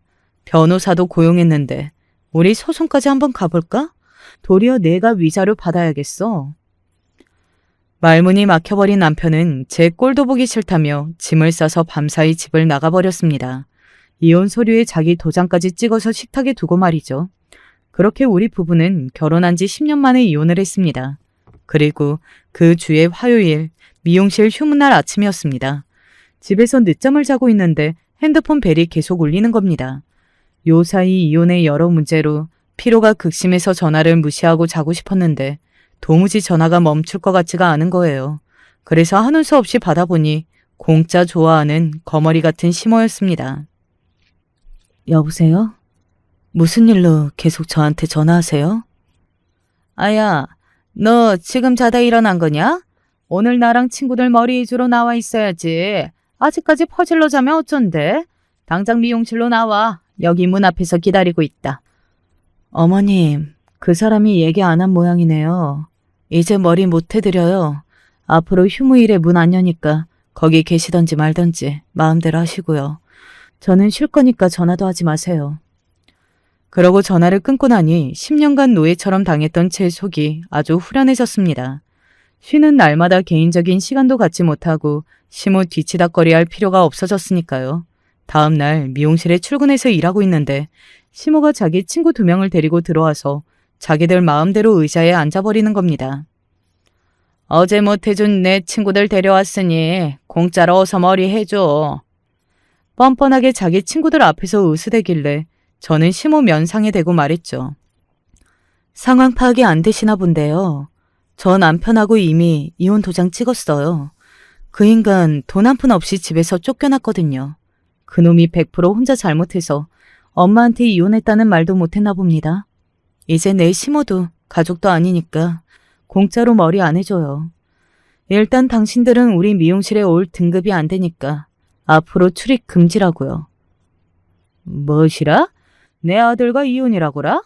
변호사도 고용했는데 우리 소송까지 한번 가볼까? 도리어 내가 위자료 받아야겠어. 말문이 막혀버린 남편은 제 꼴도 보기 싫다며 짐을 싸서 밤사이 집을 나가버렸습니다. 이혼 서류에 자기 도장까지 찍어서 식탁에 두고 말이죠. 그렇게 우리 부부는 결혼한 지 10년 만에 이혼을 했습니다. 그리고 그 주의 화요일 미용실 휴무날 아침이었습니다. 집에서 늦잠을 자고 있는데 핸드폰 벨이 계속 울리는 겁니다. 요사이 이혼의 여러 문제로 피로가 극심해서 전화를 무시하고 자고 싶었는데 도무지 전화가 멈출 것 같지가 않은 거예요. 그래서 하는 수 없이 받아보니 공짜 좋아하는 거머리 같은 시모였습니다. 여보세요? 무슨 일로 계속 저한테 전화하세요? 아야, 너 지금 자다 일어난 거냐? 오늘 나랑 친구들 머리 위주로 나와 있어야지. 아직까지 퍼질러 자면 어쩐데? 당장 미용실로 나와. 여기 문 앞에서 기다리고 있다. 어머님, 그 사람이 얘기 안 한 모양이네요. 이제 머리 못 해드려요. 앞으로 휴무일에 문 안 여니까 거기 계시던지 말던지 마음대로 하시고요. 저는 쉴 거니까 전화도 하지 마세요. 그러고 전화를 끊고 나니 10년간 노예처럼 당했던 제 속이 아주 후련해졌습니다. 쉬는 날마다 개인적인 시간도 갖지 못하고 시모 뒤치다거리 할 필요가 없어졌으니까요. 다음 날 미용실에 출근해서 일하고 있는데 시모가 자기 친구 2명을 데리고 들어와서 자기들 마음대로 의자에 앉아버리는 겁니다. 어제 못해준 내 친구들 데려왔으니 공짜로 어서 머리 해줘. 뻔뻔하게 자기 친구들 앞에서 으스대길래 저는 시모 면상에 대고 말했죠. 상황 파악이 안 되시나 본데요. 저 남편하고 이미 이혼 도장 찍었어요. 그 인간 돈 한 푼 없이 집에서 쫓겨났거든요. 그놈이 100% 혼자 잘못해서 엄마한테 이혼했다는 말도 못했나 봅니다. 이제 내 시모도 가족도 아니니까 공짜로 머리 안 해줘요. 일단 당신들은 우리 미용실에 올 등급이 안 되니까 앞으로 출입 금지라고요. 무엇이라? 내 아들과 이혼이라고라?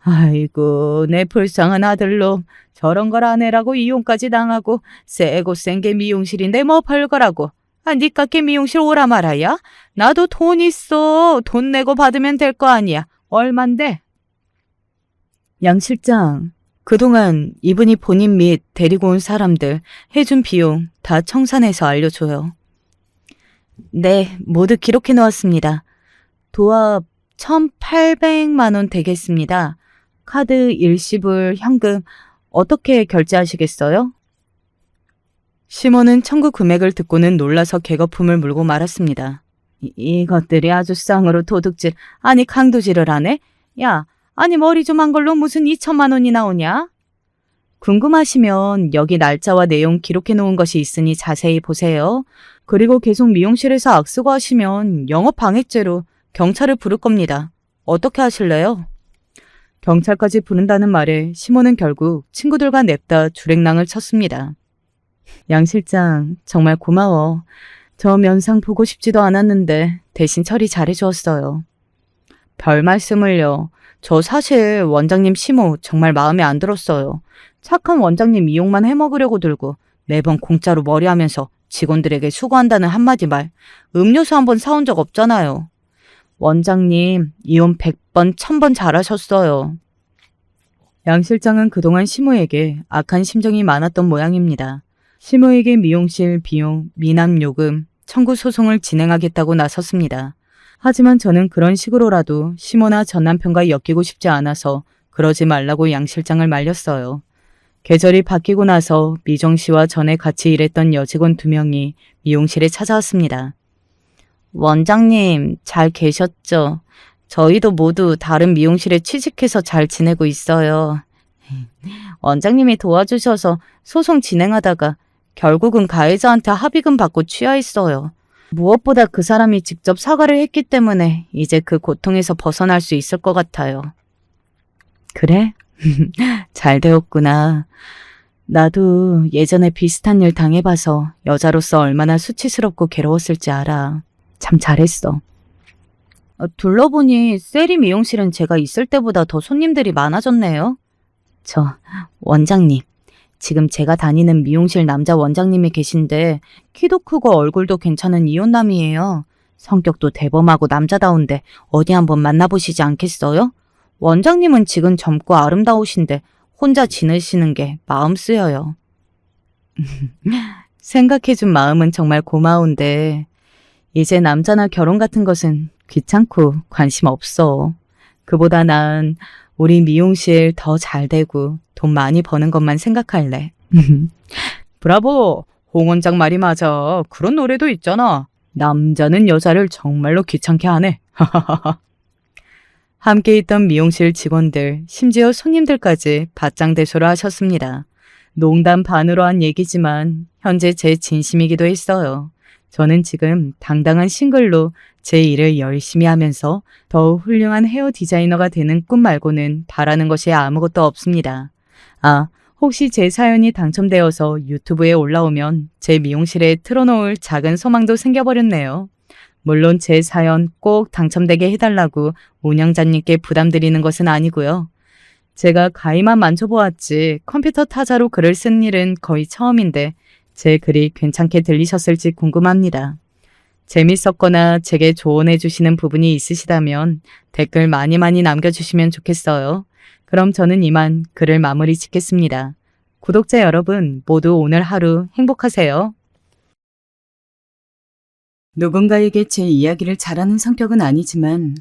아이고, 내 불쌍한 아들놈. 저런 걸 아내라고 이혼까지 당하고 세고 센 게 미용실인데 뭐 별거라고. 니깎게 미용실 오라 말아야? 나도 돈 있어. 돈 내고 받으면 될 거 아니야. 얼만데? 양 실장, 그동안 이분이 본인 및 데리고 온 사람들 해준 비용 다 청산해서 알려줘요. 네, 모두 기록해 놓았습니다. 도합 1,800만 원 되겠습니다. 카드, 일시불, 현금 어떻게 결제하시겠어요? 시모는 청구 금액을 듣고는 놀라서 개거품을 물고 말았습니다. 이것들이 아주 쌍으로 도둑질, 아니 강도질을 하네? 야, 아니 머리 좀 한 걸로 무슨 2천만 원이 나오냐? 궁금하시면 여기 날짜와 내용 기록해 놓은 것이 있으니 자세히 보세요. 그리고 계속 미용실에서 악수고 하시면 영업 방해죄로 경찰을 부를 겁니다. 어떻게 하실래요? 경찰까지 부른다는 말에 시모는 결국 친구들과 냅다 주랭랑을 쳤습니다. 양 실장, 정말 고마워. 저 면상 보고 싶지도 않았는데 대신 처리 잘해주었어요. 별 말씀을요. 저 사실 원장님 시모 정말 마음에 안 들었어요. 착한 원장님 이용만 해먹으려고 들고 매번 공짜로 머리하면서 직원들에게 수고한다는 한마디 말, 음료수 한 번 사온 적 없잖아요. 원장님 이혼 100번, 1000번 잘하셨어요. 양 실장은 그동안 시모에게 악한 심정이 많았던 모양입니다. 시모에게 미용실 비용, 미남 요금, 청구 소송을 진행하겠다고 나섰습니다. 하지만 저는 그런 식으로라도 시모나 전 남편과 엮이고 싶지 않아서 그러지 말라고 양 실장을 말렸어요. 계절이 바뀌고 나서 미정 씨와 전에 같이 일했던 여직원 2명이 미용실에 찾아왔습니다. 원장님, 잘 계셨죠? 저희도 모두 다른 미용실에 취직해서 잘 지내고 있어요. 원장님이 도와주셔서 소송 진행하다가 결국은 가해자한테 합의금 받고 취하했어요. 무엇보다 그 사람이 직접 사과를 했기 때문에 이제 그 고통에서 벗어날 수 있을 것 같아요. 그래? 잘 되었구나. 나도 예전에 비슷한 일 당해봐서 여자로서 얼마나 수치스럽고 괴로웠을지 알아. 참 잘했어. 둘러보니 세리 미용실은 제가 있을 때보다 더 손님들이 많아졌네요. 원장님. 지금 제가 다니는 미용실 남자 원장님이 계신데 키도 크고 얼굴도 괜찮은 이혼남이에요. 성격도 대범하고 남자다운데 어디 한번 만나보시지 않겠어요? 원장님은 지금 젊고 아름다우신데 혼자 지내시는 게 마음 쓰여요. 생각해준 마음은 정말 고마운데 이제 남자나 결혼 같은 것은 귀찮고 관심 없어. 그보다 난 우리 미용실 더 잘 되고 돈 많이 버는 것만 생각할래. 브라보! 홍 원장 말이 맞아. 그런 노래도 있잖아. 남자는 여자를 정말로 귀찮게 하네. 함께 있던 미용실 직원들, 심지어 손님들까지 받장대소를 하셨습니다. 농담 반으로 한 얘기지만 현재 제 진심이기도 했어요. 저는 지금 당당한 싱글로 제 일을 열심히 하면서 더 훌륭한 헤어 디자이너가 되는 꿈 말고는 바라는 것이 아무것도 없습니다. 아, 혹시 제 사연이 당첨되어서 유튜브에 올라오면 제 미용실에 틀어놓을 작은 소망도 생겨버렸네요. 물론 제 사연 꼭 당첨되게 해달라고 운영자님께 부담드리는 것은 아니고요. 제가 가위만 만져보았지 컴퓨터 타자로 글을 쓴 일은 거의 처음인데 제 글이 괜찮게 들리셨을지 궁금합니다. 재밌었거나 제게 조언해 주시는 부분이 있으시다면 댓글 많이 남겨주시면 좋겠어요. 그럼 저는 이만 글을 마무리 짓겠습니다. 구독자 여러분 모두 오늘 하루 행복하세요. 누군가에게 제 이야기를 잘하는 성격은 아니지만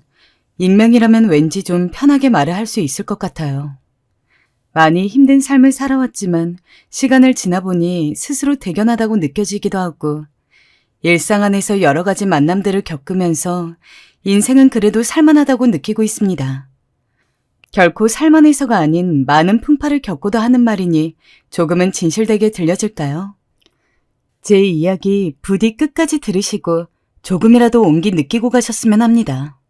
익명이라면 왠지 좀 편하게 말을 할 수 있을 것 같아요. 많이 힘든 삶을 살아왔지만 시간을 지나보니 스스로 대견하다고 느껴지기도 하고 일상 안에서 여러 가지 만남들을 겪으면서 인생은 그래도 살만하다고 느끼고 있습니다. 결코 살만해서가 아닌 많은 풍파를 겪고도 하는 말이니 조금은 진실되게 들려질까요? 제 이야기 부디 끝까지 들으시고 조금이라도 온기 느끼고 가셨으면 합니다.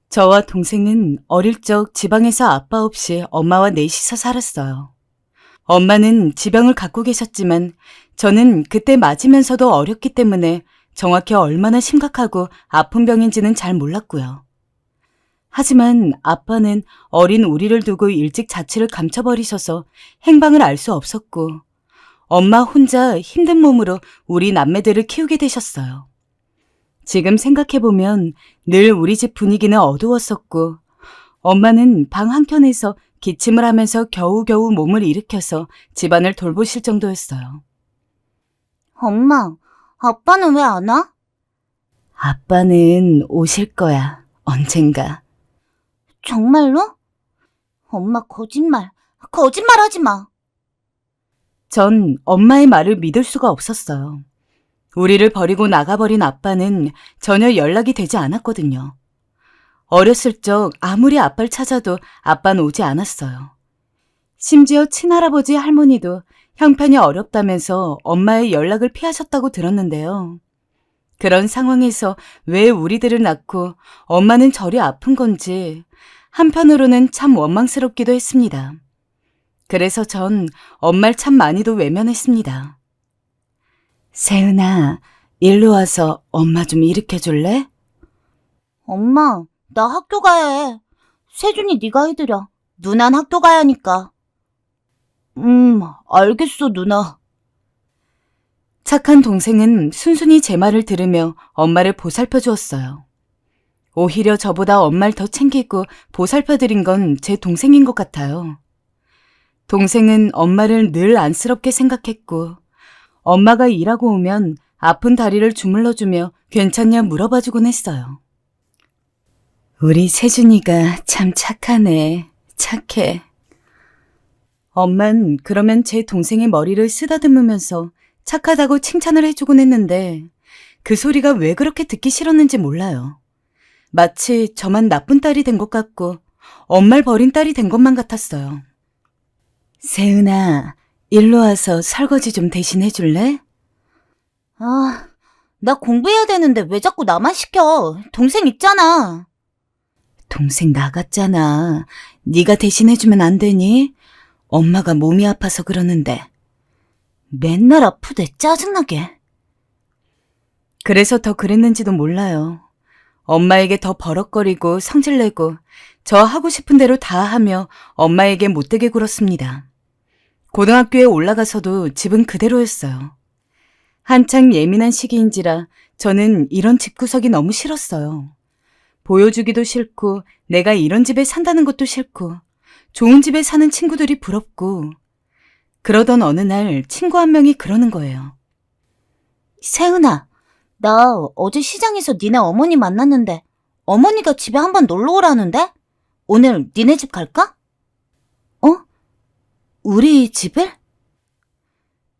저와 동생은 어릴 적 지방에서 아빠 없이 엄마와 넷이서 살았어요. 엄마는 지병을 갖고 계셨지만 저는 그때 맞으면서도 어렸기 때문에 정확히 얼마나 심각하고 아픈 병인지는 잘 몰랐고요. 하지만 아빠는 어린 우리를 두고 일찍 자취를 감춰버리셔서 행방을 알 수 없었고 엄마 혼자 힘든 몸으로 우리 남매들을 키우게 되셨어요. 지금 생각해보면 늘 우리 집 분위기는 어두웠었고 엄마는 방 한켠에서 기침을 하면서 겨우겨우 몸을 일으켜서 집안을 돌보실 정도였어요. 엄마, 아빠는 왜 안 와? 아빠는 오실 거야, 언젠가. 정말로? 엄마 거짓말하지 마. 전 엄마의 말을 믿을 수가 없었어요. 우리를 버리고 나가버린 아빠는 전혀 연락이 되지 않았거든요. 어렸을 적 아무리 아빠를 찾아도 아빠는 오지 않았어요. 심지어 친할아버지 할머니도 형편이 어렵다면서 엄마의 연락을 피하셨다고 들었는데요. 그런 상황에서 왜 우리들을 낳고 엄마는 저리 아픈 건지 한편으로는 참 원망스럽기도 했습니다. 그래서 전 엄마를 참 많이도 외면했습니다. 세은아, 일로 와서 엄마 좀 일으켜줄래? 엄마, 나 학교 가야 해. 세준이 네가 해드려. 누난 학교 가야 하니까. 알겠어, 누나. 착한 동생은 순순히 제 말을 들으며 엄마를 보살펴 주었어요. 오히려 저보다 엄마를 더 챙기고 보살펴드린 건 제 동생인 것 같아요. 동생은 엄마를 늘 안쓰럽게 생각했고 엄마가 일하고 오면 아픈 다리를 주물러주며 괜찮냐 물어봐주곤 했어요. 우리 세준이가 참 착하네. 착해. 엄만 그러면 제 동생의 머리를 쓰다듬으면서 착하다고 칭찬을 해주곤 했는데 그 소리가 왜 그렇게 듣기 싫었는지 몰라요. 마치 저만 나쁜 딸이 된 것 같고 엄마를 버린 딸이 된 것만 같았어요. 세은아, 일로 와서 설거지 좀 대신 해줄래? 아, 나 공부해야 되는데 왜 자꾸 나만 시켜? 동생 있잖아. 동생 나갔잖아. 네가 대신 해주면 안 되니? 엄마가 몸이 아파서 그러는데. 맨날 아프대, 짜증나게. 그래서 더 그랬는지도 몰라요. 엄마에게 더 버럭거리고 성질내고 저 하고 싶은 대로 다 하며 엄마에게 못되게 굴었습니다. 고등학교에 올라가서도 집은 그대로였어요. 한창 예민한 시기인지라 저는 이런 집구석이 너무 싫었어요. 보여주기도 싫고 내가 이런 집에 산다는 것도 싫고 좋은 집에 사는 친구들이 부럽고 그러던 어느 날 친구 한 명이 그러는 거예요. 세은아, 나 어제 시장에서 니네 어머니 만났는데 어머니가 집에 한번 놀러 오라는데? 오늘 니네 집 갈까? 우리 집을?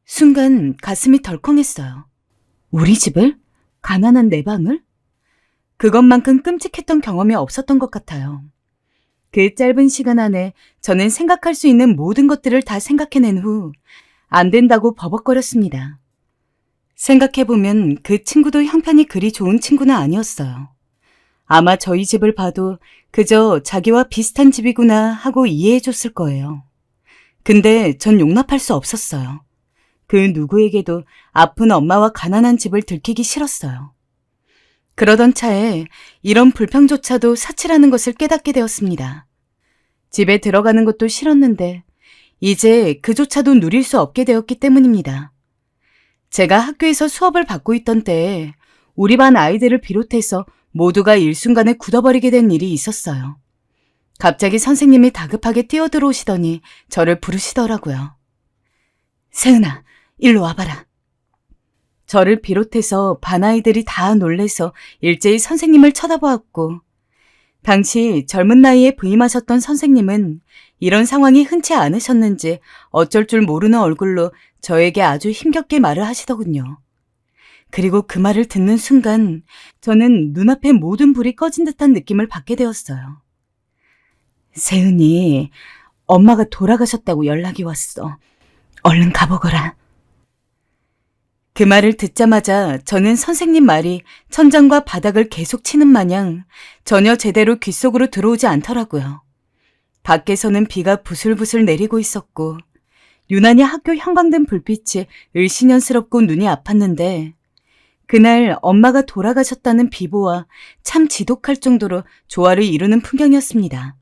순간 가슴이 덜컹했어요. 우리 집을? 가난한 내 방을? 그것만큼 끔찍했던 경험이 없었던 것 같아요. 그 짧은 시간 안에 저는 생각할 수 있는 모든 것들을 다 생각해낸 후 안 된다고 버벅거렸습니다. 생각해보면 그 친구도 형편이 그리 좋은 친구는 아니었어요. 아마 저희 집을 봐도 그저 자기와 비슷한 집이구나 하고 이해해줬을 거예요. 근데 전 용납할 수 없었어요. 그 누구에게도 아픈 엄마와 가난한 집을 들키기 싫었어요. 그러던 차에 이런 불평조차도 사치라는 것을 깨닫게 되었습니다. 집에 들어가는 것도 싫었는데 이제 그조차도 누릴 수 없게 되었기 때문입니다. 제가 학교에서 수업을 받고 있던 때에 우리 반 아이들을 비롯해서 모두가 일순간에 굳어버리게 된 일이 있었어요. 갑자기 선생님이 다급하게 뛰어들어오시더니 저를 부르시더라고요. 세은아, 일로 와봐라. 저를 비롯해서 반 아이들이 다 놀래서 일제히 선생님을 쳐다보았고, 당시 젊은 나이에 부임하셨던 선생님은 이런 상황이 흔치 않으셨는지 어쩔 줄 모르는 얼굴로 저에게 아주 힘겹게 말을 하시더군요. 그리고 그 말을 듣는 순간 저는 눈앞에 모든 불이 꺼진 듯한 느낌을 받게 되었어요. 세은이, 엄마가 돌아가셨다고 연락이 왔어. 얼른 가보거라. 그 말을 듣자마자 저는 선생님 말이 천장과 바닥을 계속 치는 마냥 전혀 제대로 귓속으로 들어오지 않더라고요. 밖에서는 비가 부슬부슬 내리고 있었고 유난히 학교 형광등 불빛이 을씨년스럽고 눈이 아팠는데 그날 엄마가 돌아가셨다는 비보와 참 지독할 정도로 조화를 이루는 풍경이었습니다.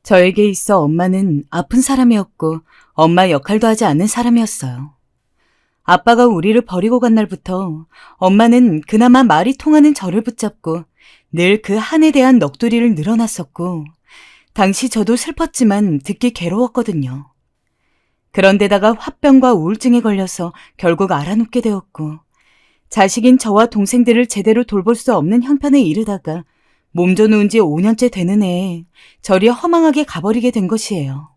저에게 있어 엄마는 아픈 사람이었고 엄마 역할도 하지 않는 사람이었어요. 아빠가 우리를 버리고 간 날부터 엄마는 그나마 말이 통하는 저를 붙잡고 늘 그 한에 대한 넋두리를 늘어놨었고 당시 저도 슬펐지만 듣기 괴로웠거든요. 그런데다가 화병과 우울증에 걸려서 결국 알아눕게 되었고 자식인 저와 동생들을 제대로 돌볼 수 없는 형편에 이르다가 몸져 놓은 지 5년째 되는 해에 저리 허망하게 가버리게 된 것이에요.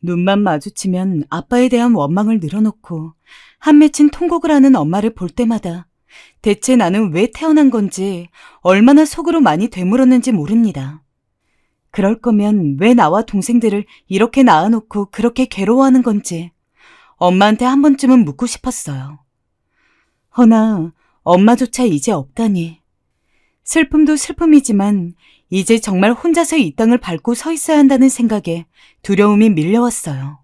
눈만 마주치면 아빠에 대한 원망을 늘어놓고 한 맺힌 통곡을 하는 엄마를 볼 때마다 대체 나는 왜 태어난 건지 얼마나 속으로 많이 되물었는지 모릅니다. 그럴 거면 왜 나와 동생들을 이렇게 낳아놓고 그렇게 괴로워하는 건지 엄마한테 한 번쯤은 묻고 싶었어요. 허나 엄마조차 이제 없다니. 슬픔도 슬픔이지만 이제 정말 혼자서 이 땅을 밟고 서 있어야 한다는 생각에 두려움이 밀려왔어요.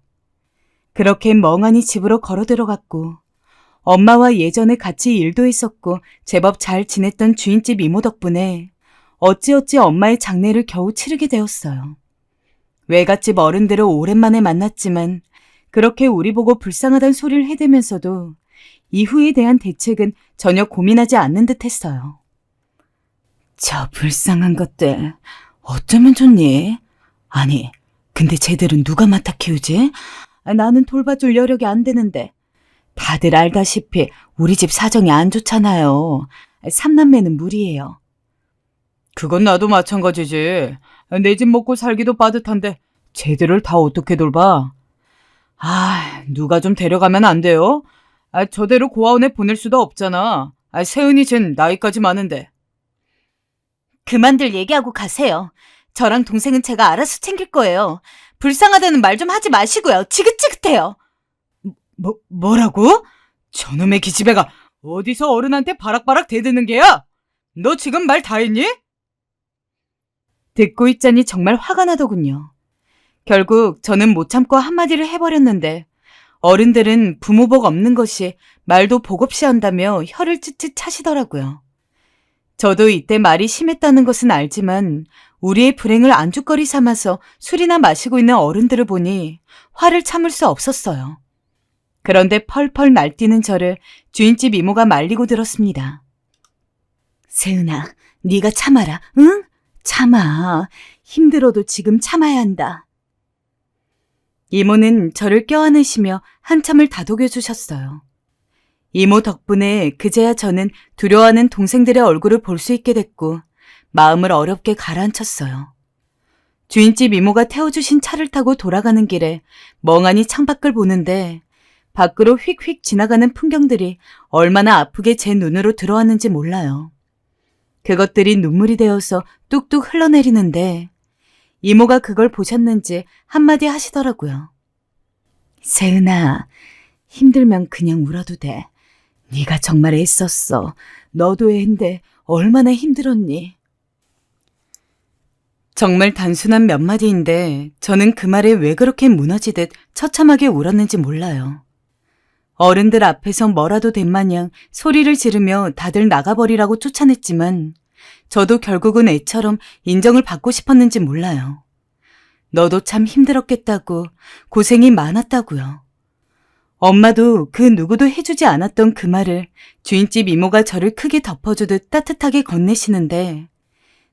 그렇게 멍하니 집으로 걸어 들어갔고 엄마와 예전에 같이 일도 했었고 제법 잘 지냈던 주인집 이모 덕분에 어찌어찌 엄마의 장례를 겨우 치르게 되었어요. 외갓집 어른들을 오랜만에 만났지만 그렇게 우리 보고 불쌍하단 소리를 해대면서도 이후에 대한 대책은 전혀 고민하지 않는 듯 했어요. 저 불쌍한 것들 어쩌면 좋니? 아니, 근데 쟤들은 누가 맡아 키우지? 나는 돌봐줄 여력이 안 되는데. 다들 알다시피 우리 집 사정이 안 좋잖아요. 삼남매는 무리예요. 그건 나도 마찬가지지. 내 집 먹고 살기도 빠듯한데 쟤들을 다 어떻게 돌봐? 누가 좀 데려가면 안 돼요? 저대로 고아원에 보낼 수도 없잖아. 세은이 쟨 나이까지 많은데. 그만들 얘기하고 가세요. 저랑 동생은 제가 알아서 챙길 거예요. 불쌍하다는 말 좀 하지 마시고요. 지긋지긋해요. 뭐라고? 저놈의 기집애가 어디서 어른한테 바락바락 대드는 게야? 너 지금 말 다 했니? 듣고 있자니 정말 화가 나더군요. 결국 저는 못 참고 한마디를 해버렸는데 어른들은 부모 복 없는 것이 말도 복 없이 한다며 혀를 찢찢 차시더라고요. 저도 이때 말이 심했다는 것은 알지만 우리의 불행을 안주거리 삼아서 술이나 마시고 있는 어른들을 보니 화를 참을 수 없었어요. 그런데 펄펄 날뛰는 저를 주인집 이모가 말리고 들었습니다. 세은아, 네가 참아라, 응? 참아. 힘들어도 지금 참아야 한다. 이모는 저를 껴안으시며 한참을 다독여 주셨어요. 이모 덕분에 그제야 저는 두려워하는 동생들의 얼굴을 볼 수 있게 됐고 마음을 어렵게 가라앉혔어요. 주인집 이모가 태워주신 차를 타고 돌아가는 길에 멍하니 창밖을 보는데 밖으로 휙휙 지나가는 풍경들이 얼마나 아프게 제 눈으로 들어왔는지 몰라요. 그것들이 눈물이 되어서 뚝뚝 흘러내리는데 이모가 그걸 보셨는지 한마디 하시더라고요. 세은아, 힘들면 그냥 울어도 돼. 네가 정말 애썼어. 너도 애인데 얼마나 힘들었니? 정말 단순한 몇 마디인데 저는 그 말에 왜 그렇게 무너지듯 처참하게 울었는지 몰라요. 어른들 앞에서 뭐라도 된 마냥 소리를 지르며 다들 나가버리라고 쫓아냈지만 저도 결국은 애처럼 인정을 받고 싶었는지 몰라요. 너도 참 힘들었겠다고, 고생이 많았다고요. 엄마도 그 누구도 해주지 않았던 그 말을 주인집 이모가 저를 크게 덮어주듯 따뜻하게 건네시는데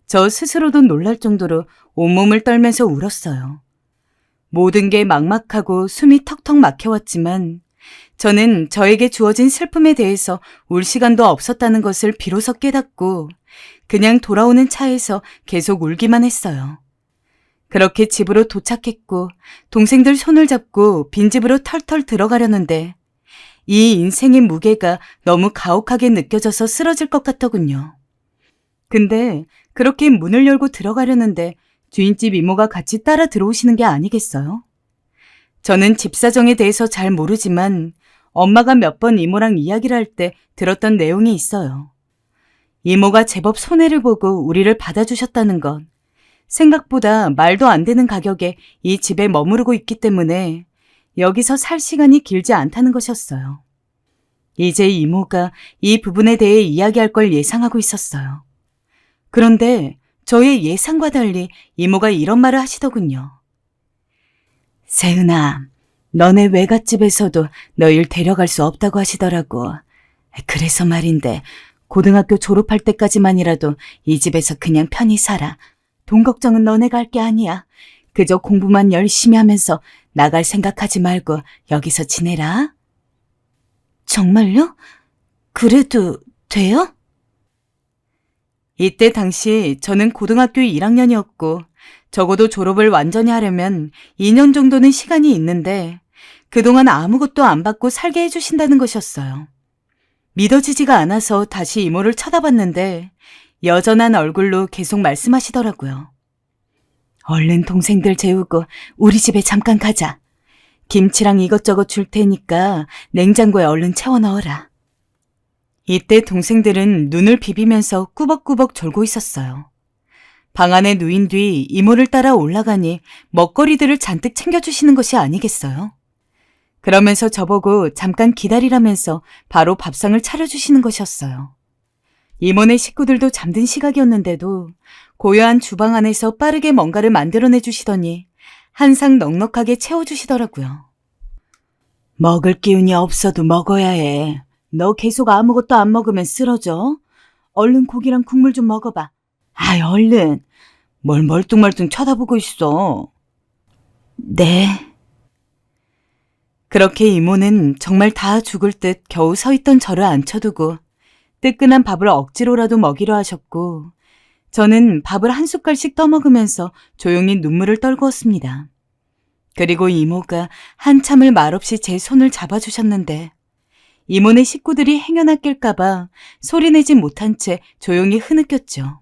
저 스스로도 놀랄 정도로 온몸을 떨면서 울었어요. 모든 게 막막하고 숨이 턱턱 막혀왔지만 저는 저에게 주어진 슬픔에 대해서 울 시간도 없었다는 것을 비로소 깨닫고 그냥 돌아오는 차에서 계속 울기만 했어요. 그렇게 집으로 도착했고 동생들 손을 잡고 빈집으로 털털 들어가려는데 이 인생의 무게가 너무 가혹하게 느껴져서 쓰러질 것 같더군요. 근데 그렇게 문을 열고 들어가려는데 주인집 이모가 같이 따라 들어오시는 게 아니겠어요? 저는 집 사정에 대해서 잘 모르지만 엄마가 몇 번 이모랑 이야기를 할 때 들었던 내용이 있어요. 이모가 제법 손해를 보고 우리를 받아주셨다는 건 생각보다 말도 안 되는 가격에 이 집에 머무르고 있기 때문에 여기서 살 시간이 길지 않다는 것이었어요. 이제 이모가 이 부분에 대해 이야기할 걸 예상하고 있었어요. 그런데 저의 예상과 달리 이모가 이런 말을 하시더군요. 세은아, 너네 외갓집에서도 너희를 데려갈 수 없다고 하시더라고. 그래서 말인데 고등학교 졸업할 때까지만이라도 이 집에서 그냥 편히 살아. 돈 걱정은 너네가 할 게 아니야. 그저 공부만 열심히 하면서 나갈 생각하지 말고 여기서 지내라. 정말요? 그래도 돼요? 이때 당시 저는 고등학교 1학년이었고 적어도 졸업을 완전히 하려면 2년 정도는 시간이 있는데 그동안 아무것도 안 받고 살게 해주신다는 것이었어요. 믿어지지가 않아서 다시 이모를 쳐다봤는데 여전한 얼굴로 계속 말씀하시더라고요. 얼른 동생들 재우고 우리 집에 잠깐 가자. 김치랑 이것저것 줄 테니까 냉장고에 얼른 채워 넣어라. 이때 동생들은 눈을 비비면서 꾸벅꾸벅 졸고 있었어요. 방 안에 누인 뒤 이모를 따라 올라가니 먹거리들을 잔뜩 챙겨주시는 것이 아니겠어요? 그러면서 저보고 잠깐 기다리라면서 바로 밥상을 차려주시는 것이었어요. 이모네 식구들도 잠든 시각이었는데도 고요한 주방 안에서 빠르게 뭔가를 만들어내 주시더니 한 상 넉넉하게 채워주시더라고요. 먹을 기운이 없어도 먹어야 해. 너 계속 아무것도 안 먹으면 쓰러져. 얼른 고기랑 국물 좀 먹어봐. 아이, 얼른. 뭘 멀뚱멀뚱 쳐다보고 있어. 네. 그렇게 이모는 정말 다 죽을 듯 겨우 서 있던 저를 앉혀두고 뜨끈한 밥을 억지로라도 먹이려 하셨고 저는 밥을 한 숟갈씩 떠먹으면서 조용히 눈물을 떨구었습니다. 그리고 이모가 한참을 말없이 제 손을 잡아주셨는데 이모네 식구들이 행여나 낄까봐 소리내지 못한 채 조용히 흐느꼈죠.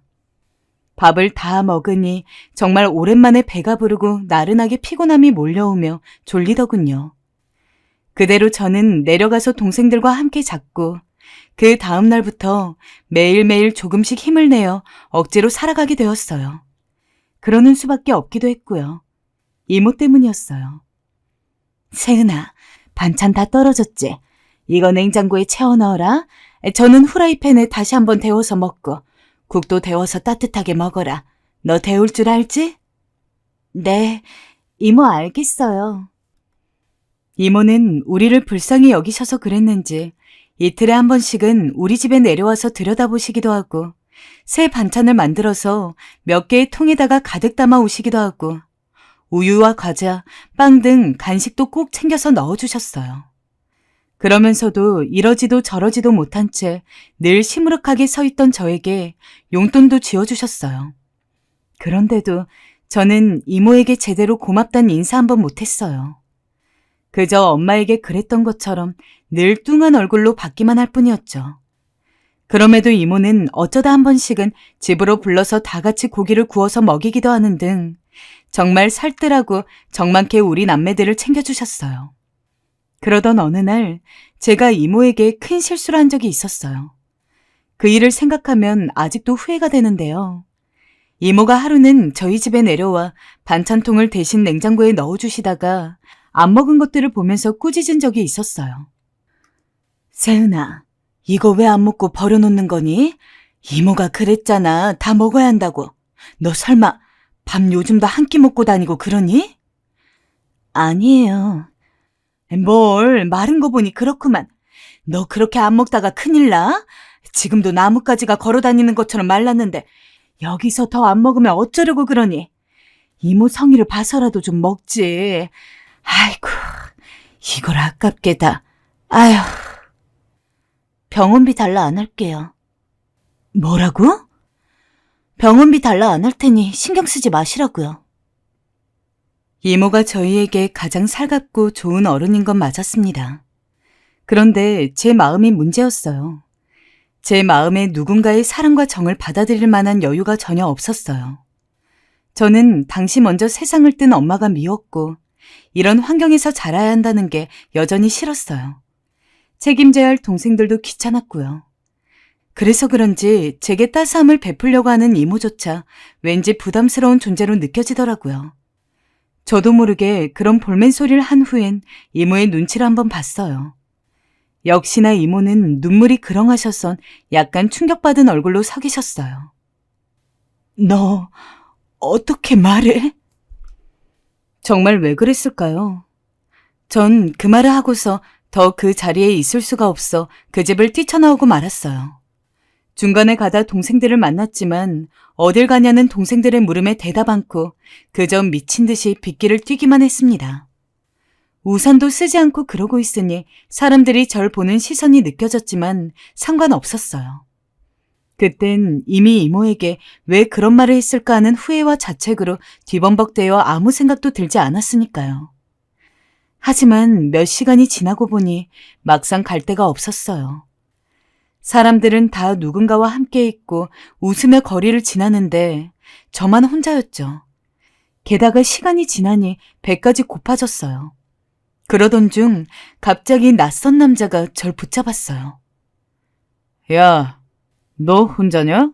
밥을 다 먹으니 정말 오랜만에 배가 부르고 나른하게 피곤함이 몰려오며 졸리더군요. 그대로 저는 내려가서 동생들과 함께 잤고 그 다음 날부터 매일매일 조금씩 힘을 내어 억지로 살아가게 되었어요. 그러는 수밖에 없기도 했고요. 이모 때문이었어요. 세은아, 반찬 다 떨어졌지? 이거 냉장고에 채워 넣어라. 저는 후라이팬에 다시 한번 데워서 먹고 국도 데워서 따뜻하게 먹어라. 너 데울 줄 알지? 네, 이모 알겠어요. 이모는 우리를 불쌍히 여기셔서 그랬는지 이틀에 한 번씩은 우리 집에 내려와서 들여다보시기도 하고 새 반찬을 만들어서 몇 개의 통에다가 가득 담아 오시기도 하고 우유와 과자, 빵 등 간식도 꼭 챙겨서 넣어주셨어요. 그러면서도 이러지도 저러지도 못한 채 늘 시무룩하게 서 있던 저에게 용돈도 쥐어주셨어요. 그런데도 저는 이모에게 제대로 고맙단 인사 한번 못했어요. 그저 엄마에게 그랬던 것처럼 늘 뚱한 얼굴로 받기만 할 뿐이었죠. 그럼에도 이모는 어쩌다 한 번씩은 집으로 불러서 다 같이 고기를 구워서 먹이기도 하는 등 정말 살뜰하고 정많게 우리 남매들을 챙겨주셨어요. 그러던 어느 날 제가 이모에게 큰 실수를 한 적이 있었어요. 그 일을 생각하면 아직도 후회가 되는데요. 이모가 하루는 저희 집에 내려와 반찬통을 대신 냉장고에 넣어주시다가 안 먹은 것들을 보면서 꾸짖은 적이 있었어요. 세은아, 이거 왜 안 먹고 버려놓는 거니? 이모가 그랬잖아. 다 먹어야 한다고. 너 설마 밥 요즘도 한 끼 먹고 다니고 그러니? 아니에요. 뭘, 마른 거 보니 그렇구만. 너 그렇게 안 먹다가 큰일 나? 지금도 나뭇가지가 걸어 다니는 것처럼 말랐는데 여기서 더 안 먹으면 어쩌려고 그러니? 이모 성의를 봐서라도 좀 먹지. 아이고, 이걸 아깝게 다. 아휴. 병원비 달라 안 할게요. 뭐라고? 병원비 달라 안 할 테니 신경 쓰지 마시라고요. 이모가 저희에게 가장 살갑고 좋은 어른인 건 맞았습니다. 그런데 제 마음이 문제였어요. 제 마음에 누군가의 사랑과 정을 받아들일 만한 여유가 전혀 없었어요. 저는 당시 먼저 세상을 뜬 엄마가 미웠고 이런 환경에서 자라야 한다는 게 여전히 싫었어요. 책임져야 할 동생들도 귀찮았고요. 그래서 그런지 제게 따스함을 베풀려고 하는 이모조차 왠지 부담스러운 존재로 느껴지더라고요. 저도 모르게 그런 볼멘 소리를 한 후엔 이모의 눈치를 한번 봤어요. 역시나 이모는 눈물이 그렁하셔서 약간 충격받은 얼굴로 서 계셨어요. 너 어떻게 말해? 정말 왜 그랬을까요? 전 그 말을 하고서 더 그 자리에 있을 수가 없어 그 집을 뛰쳐나오고 말았어요. 중간에 가다 동생들을 만났지만 어딜 가냐는 동생들의 물음에 대답 않고 그저 미친 듯이 빗길을 뛰기만 했습니다. 우산도 쓰지 않고 그러고 있으니 사람들이 절 보는 시선이 느껴졌지만 상관없었어요. 그땐 이미 이모에게 왜 그런 말을 했을까 하는 후회와 자책으로 뒤범벅되어 아무 생각도 들지 않았으니까요. 하지만 몇 시간이 지나고 보니 막상 갈 데가 없었어요. 사람들은 다 누군가와 함께 있고 웃으며 거리를 지나는데 저만 혼자였죠. 게다가 시간이 지나니 배까지 고파졌어요. 그러던 중 갑자기 낯선 남자가 절 붙잡았어요. 야, 너 혼자냐?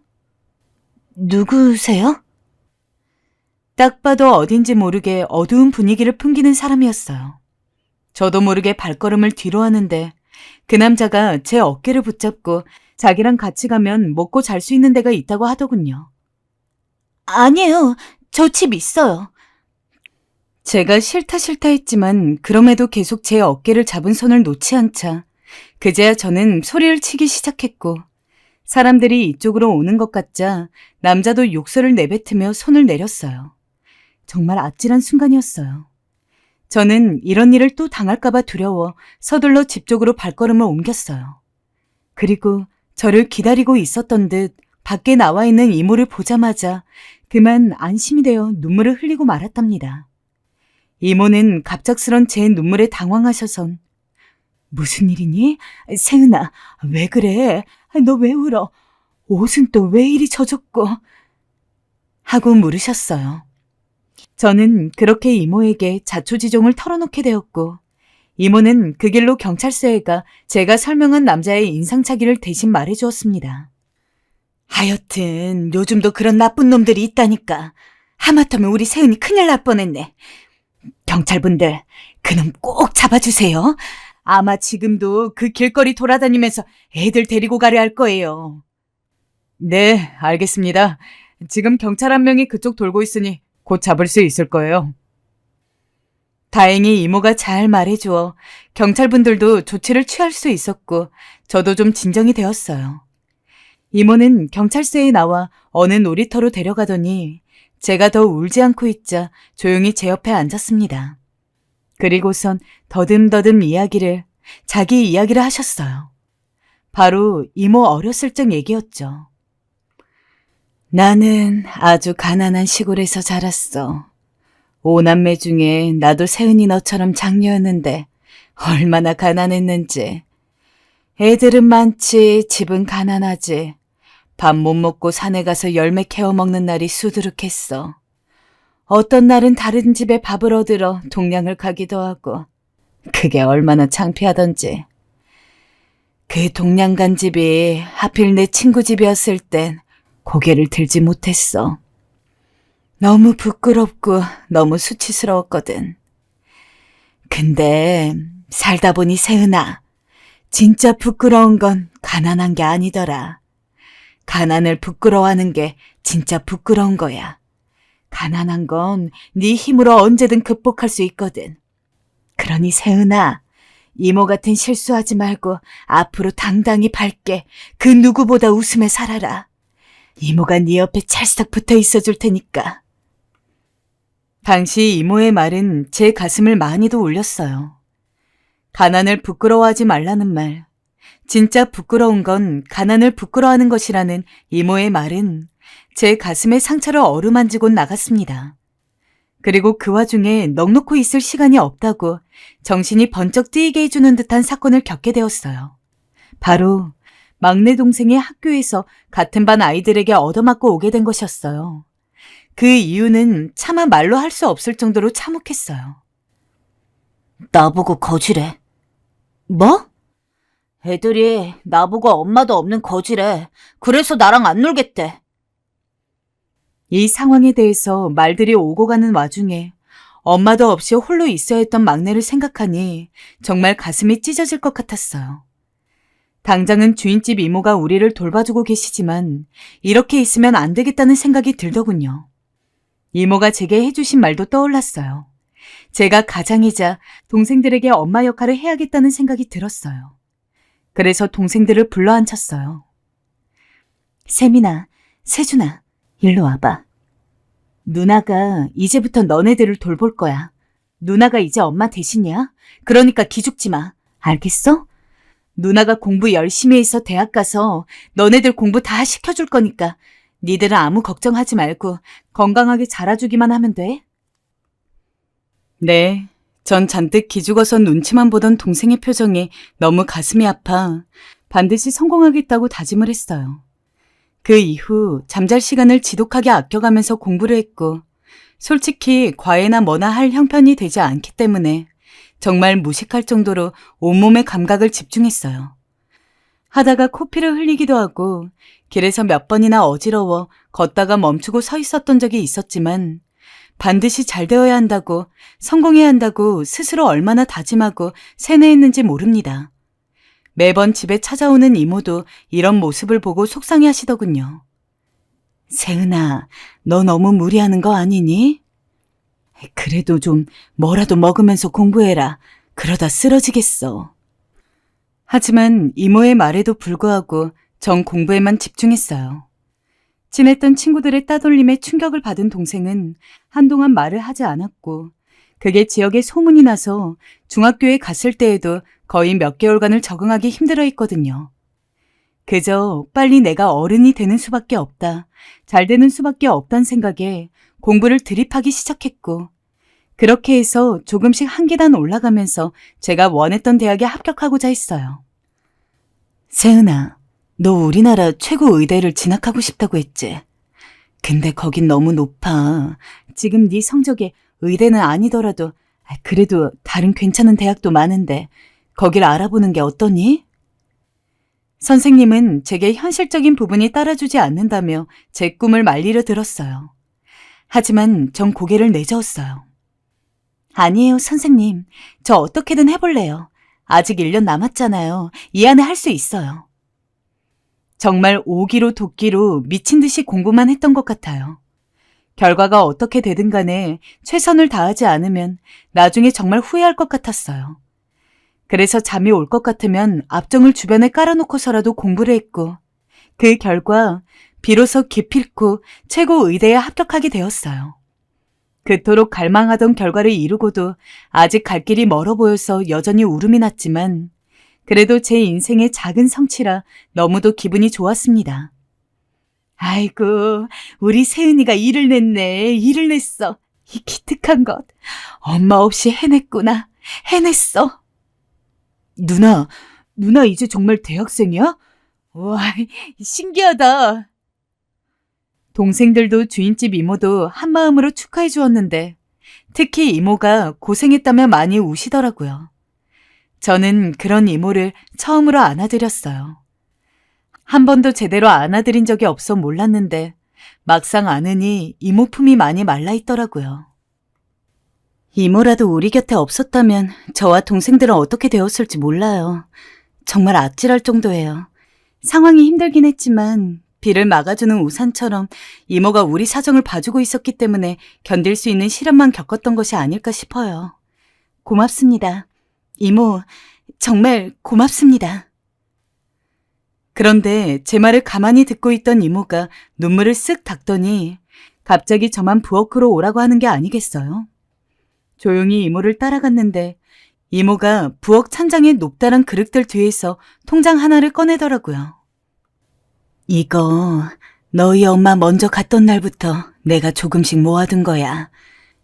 누구세요? 딱 봐도 어딘지 모르게 어두운 분위기를 풍기는 사람이었어요. 저도 모르게 발걸음을 뒤로 하는데 그 남자가 제 어깨를 붙잡고 자기랑 같이 가면 먹고 잘 수 있는 데가 있다고 하더군요. 아니에요. 저 집 있어요. 제가 싫다 했지만 그럼에도 계속 제 어깨를 잡은 손을 놓지 않자 그제야 저는 소리를 치기 시작했고 사람들이 이쪽으로 오는 것 같자 남자도 욕설을 내뱉으며 손을 내렸어요. 정말 아찔한 순간이었어요. 저는 이런 일을 또 당할까봐 두려워 서둘러 집 쪽으로 발걸음을 옮겼어요. 그리고 저를 기다리고 있었던 듯 밖에 나와 있는 이모를 보자마자 그만 안심이 되어 눈물을 흘리고 말았답니다. 이모는 갑작스런 제 눈물에 당황하셔선 무슨 일이니? 세은아, 왜 그래? 너 왜 울어? 옷은 또 왜 이리 젖었고? 하고 물으셨어요. 저는 그렇게 이모에게 자초지종을 털어놓게 되었고 이모는 그 길로 경찰서에 가 제가 설명한 남자의 인상착의를 대신 말해주었습니다. 하여튼 요즘도 그런 나쁜 놈들이 있다니까. 하마터면 우리 세은이 큰일 날 뻔했네. 경찰분들, 그놈 꼭 잡아주세요. 아마 지금도 그 길거리 돌아다니면서 애들 데리고 가려 할 거예요. 네, 알겠습니다. 지금 경찰 한 명이 그쪽 돌고 있으니 곧 잡을 수 있을 거예요. 다행히 이모가 잘 말해주어 경찰분들도 조치를 취할 수 있었고 저도 좀 진정이 되었어요. 이모는 경찰서에 나와 어느 놀이터로 데려가더니 제가 더 울지 않고 있자 조용히 제 옆에 앉았습니다. 그리고선 더듬더듬 자기 이야기를 하셨어요. 바로 이모 어렸을 적 얘기였죠. 나는 아주 가난한 시골에서 자랐어. 5남매 중에 나도 세은이 너처럼 장녀였는데 얼마나 가난했는지. 애들은 많지 집은 가난하지. 밥 못 먹고 산에 가서 열매 캐어 먹는 날이 수두룩했어. 어떤 날은 다른 집에 밥을 얻으러 동량을 가기도 하고 그게 얼마나 창피하던지. 그 동양간 집이 하필 내 친구 집이었을 땐 고개를 들지 못했어. 너무 부끄럽고 너무 수치스러웠거든. 근데 살다 보니 세은아, 진짜 부끄러운 건 가난한 게 아니더라. 가난을 부끄러워하는 게 진짜 부끄러운 거야. 가난한 건 네 힘으로 언제든 극복할 수 있거든. 그러니 세은아, 이모 같은 실수하지 말고 앞으로 당당히 밝게 그 누구보다 웃으며 살아라. 이모가 네 옆에 찰싹 붙어 있어 줄 테니까. 당시 이모의 말은 제 가슴을 많이도 울렸어요. 가난을 부끄러워하지 말라는 말. 진짜 부끄러운 건 가난을 부끄러워하는 것이라는 이모의 말은 제 가슴에 상처를 어루만지고 나갔습니다. 그리고 그 와중에 넋놓고 있을 시간이 없다고 정신이 번쩍 뜨이게 해주는 듯한 사건을 겪게 되었어요. 바로 막내 동생이 학교에서 같은 반 아이들에게 얻어맞고 오게 된 것이었어요. 그 이유는 차마 말로 할 수 없을 정도로 참혹했어요. 나보고 거지래. 뭐? 애들이 나보고 엄마도 없는 거지래. 그래서 나랑 안 놀겠대. 이 상황에 대해서 말들이 오고 가는 와중에 엄마도 없이 홀로 있어야 했던 막내를 생각하니 정말 가슴이 찢어질 것 같았어요. 당장은 주인집 이모가 우리를 돌봐주고 계시지만 이렇게 있으면 안 되겠다는 생각이 들더군요. 이모가 제게 해주신 말도 떠올랐어요. 제가 가장이자 동생들에게 엄마 역할을 해야겠다는 생각이 들었어요. 그래서 동생들을 불러앉혔어요. 세민아, 세준아, 일로 와봐. 누나가 이제부터 너네들을 돌볼 거야. 누나가 이제 엄마 대신이야. 그러니까 기죽지 마. 알겠어? 누나가 공부 열심히 해서 대학 가서 너네들 공부 다 시켜줄 거니까 니들은 아무 걱정하지 말고 건강하게 자라주기만 하면 돼. 네, 전 잔뜩 기죽어서 눈치만 보던 동생의 표정이 너무 가슴이 아파 반드시 성공하겠다고 다짐을 했어요. 그 이후 잠잘 시간을 지독하게 아껴가면서 공부를 했고 솔직히 과외나 뭐나 할 형편이 되지 않기 때문에 정말 무식할 정도로 온몸의 감각을 집중했어요. 하다가 코피를 흘리기도 하고 길에서 몇 번이나 어지러워 걷다가 멈추고 서 있었던 적이 있었지만 반드시 잘 되어야 한다고 성공해야 한다고 스스로 얼마나 다짐하고 세뇌했는지 모릅니다. 매번 집에 찾아오는 이모도 이런 모습을 보고 속상해 하시더군요. 세은아, 너 너무 무리하는 거 아니니? 그래도 좀 뭐라도 먹으면서 공부해라. 그러다 쓰러지겠어. 하지만 이모의 말에도 불구하고 전 공부에만 집중했어요. 친했던 친구들의 따돌림에 충격을 받은 동생은 한동안 말을 하지 않았고 그게 지역에 소문이 나서 중학교에 갔을 때에도 거의 몇 개월간을 적응하기 힘들어했거든요. 그저 빨리 내가 어른이 되는 수밖에 없다, 잘 되는 수밖에 없다는 생각에 공부를 들이파기 시작했고 그렇게 해서 조금씩 한 계단 올라가면서 제가 원했던 대학에 합격하고자 했어요. 세은아, 너 우리나라 최고 의대를 진학하고 싶다고 했지? 근데 거긴 너무 높아. 지금 네 성적에 의대는 아니더라도 그래도 다른 괜찮은 대학도 많은데 거길 알아보는 게 어떠니? 선생님은 제게 현실적인 부분이 따라주지 않는다며 제 꿈을 말리려 들었어요. 하지만 전 고개를 내저었어요. 아니에요, 선생님. 저 어떻게든 해볼래요. 아직 1년 남았잖아요. 이 안에 할 수 있어요. 정말 오기로 도끼로 미친 듯이 공부만 했던 것 같아요. 결과가 어떻게 되든 간에 최선을 다하지 않으면 나중에 정말 후회할 것 같았어요. 그래서 잠이 올 것 같으면 앞정을 주변에 깔아놓고서라도 공부를 했고 그 결과 비로소 기필코 최고 의대에 합격하게 되었어요. 그토록 갈망하던 결과를 이루고도 아직 갈 길이 멀어 보여서 여전히 울음이 났지만 그래도 제 인생의 작은 성취라 너무도 기분이 좋았습니다. 아이고, 우리 세은이가 일을 냈네. 일을 냈어. 이 기특한 것. 엄마 없이 해냈구나. 해냈어. 누나 이제 정말 대학생이야? 와, 신기하다. 동생들도 주인집 이모도 한마음으로 축하해 주었는데 특히 이모가 고생했다며 많이 우시더라고요. 저는 그런 이모를 처음으로 안아드렸어요. 한 번도 제대로 안아드린 적이 없어 몰랐는데 막상 안으니 이모 품이 많이 말라있더라고요. 이모라도 우리 곁에 없었다면 저와 동생들은 어떻게 되었을지 몰라요. 정말 아찔할 정도예요. 상황이 힘들긴 했지만 비를 막아주는 우산처럼 이모가 우리 사정을 봐주고 있었기 때문에 견딜 수 있는 시련만 겪었던 것이 아닐까 싶어요. 고맙습니다. 이모, 정말 고맙습니다. 그런데 제 말을 가만히 듣고 있던 이모가 눈물을 쓱 닦더니 갑자기 저만 부엌으로 오라고 하는 게 아니겠어요? 조용히 이모를 따라갔는데 이모가 부엌 찬장의 높다란 그릇들 뒤에서 통장 하나를 꺼내더라고요. 이거 너희 엄마 먼저 갔던 날부터 내가 조금씩 모아둔 거야.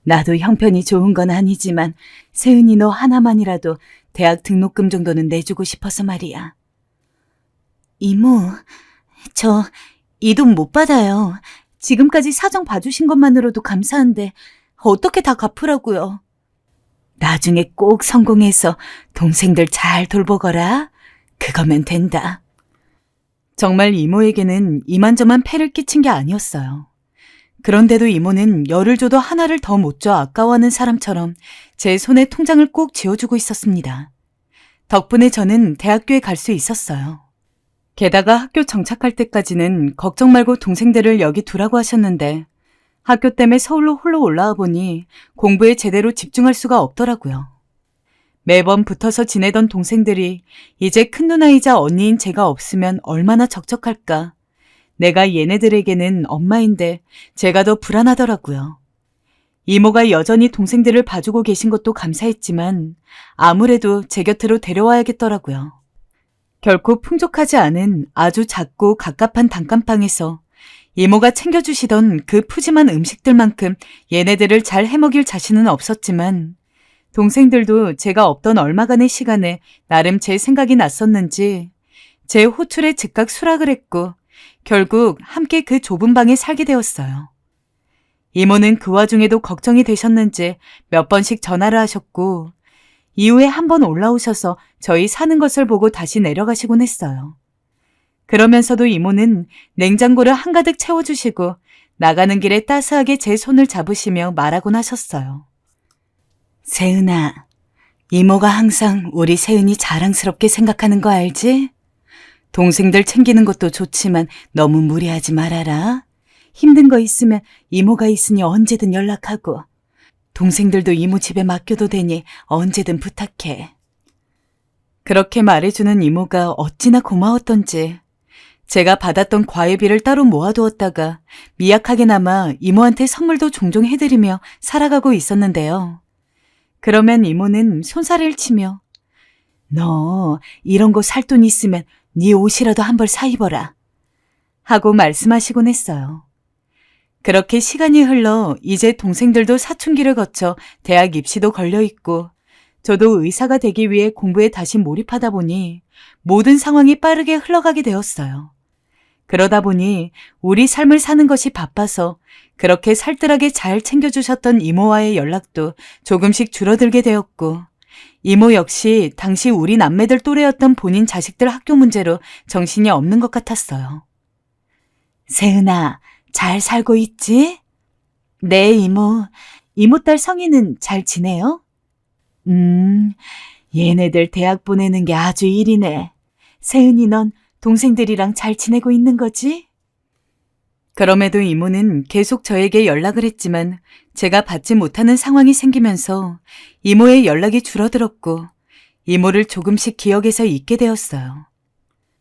나도 형편이 좋은 건 아니지만 세은이 너 하나만이라도 대학 등록금 정도는 내주고 싶어서 말이야. 이모, 저 이 돈 못 받아요. 지금까지 사정 봐주신 것만으로도 감사한데 어떻게 다 갚으라고요. 나중에 꼭 성공해서 동생들 잘 돌보거라. 그거면 된다. 정말 이모에게는 이만저만 폐를 끼친 게 아니었어요. 그런데도 이모는 열을 줘도 하나를 더 못 줘 아까워하는 사람처럼 제 손에 통장을 꼭 쥐어주고 있었습니다. 덕분에 저는 대학교에 갈 수 있었어요. 게다가 학교 정착할 때까지는 걱정 말고 동생들을 여기 두라고 하셨는데 학교 때문에 서울로 홀로 올라와 보니 공부에 제대로 집중할 수가 없더라고요. 매번 붙어서 지내던 동생들이 이제 큰 누나이자 언니인 제가 없으면 얼마나 적적할까. 내가 얘네들에게는 엄마인데 제가 더 불안하더라고요. 이모가 여전히 동생들을 봐주고 계신 것도 감사했지만 아무래도 제 곁으로 데려와야겠더라고요. 결코 풍족하지 않은 아주 작고 갑갑한 단칸방에서 이모가 챙겨주시던 그 푸짐한 음식들만큼 얘네들을 잘 해먹일 자신은 없었지만 동생들도 제가 없던 얼마간의 시간에 나름 제 생각이 났었는지 제 호출에 즉각 수락을 했고 결국 함께 그 좁은 방에 살게 되었어요. 이모는 그 와중에도 걱정이 되셨는지 몇 번씩 전화를 하셨고 이후에 한 번 올라오셔서 저희 사는 것을 보고 다시 내려가시곤 했어요. 그러면서도 이모는 냉장고를 한가득 채워주시고 나가는 길에 따스하게 제 손을 잡으시며 말하곤 하셨어요. 세은아, 이모가 항상 우리 세은이 자랑스럽게 생각하는 거 알지? 동생들 챙기는 것도 좋지만 너무 무리하지 말아라. 힘든 거 있으면 이모가 있으니 언제든 연락하고 동생들도 이모 집에 맡겨도 되니 언제든 부탁해. 그렇게 말해주는 이모가 어찌나 고마웠던지 제가 받았던 과외비를 따로 모아두었다가 미약하게나마 이모한테 선물도 종종 해드리며 살아가고 있었는데요. 그러면 이모는 손살을 치며 너 이런 거 살 돈 있으면 네 옷이라도 한 벌 사 입어라 하고 말씀하시곤 했어요. 그렇게 시간이 흘러 이제 동생들도 사춘기를 거쳐 대학 입시도 걸려있고 저도 의사가 되기 위해 공부에 다시 몰입하다 보니 모든 상황이 빠르게 흘러가게 되었어요. 그러다 보니 우리 삶을 사는 것이 바빠서 그렇게 살뜰하게 잘 챙겨주셨던 이모와의 연락도 조금씩 줄어들게 되었고 이모 역시 당시 우리 남매들 또래였던 본인 자식들 학교 문제로 정신이 없는 것 같았어요. 세은아, 잘 살고 있지? 네, 이모. 이모 딸 성희는 잘 지내요? 얘네들 대학 보내는 게 아주 일이네. 세은이 넌 동생들이랑 잘 지내고 있는 거지? 그럼에도 이모는 계속 저에게 연락을 했지만 제가 받지 못하는 상황이 생기면서 이모의 연락이 줄어들었고 이모를 조금씩 기억에서 잊게 되었어요.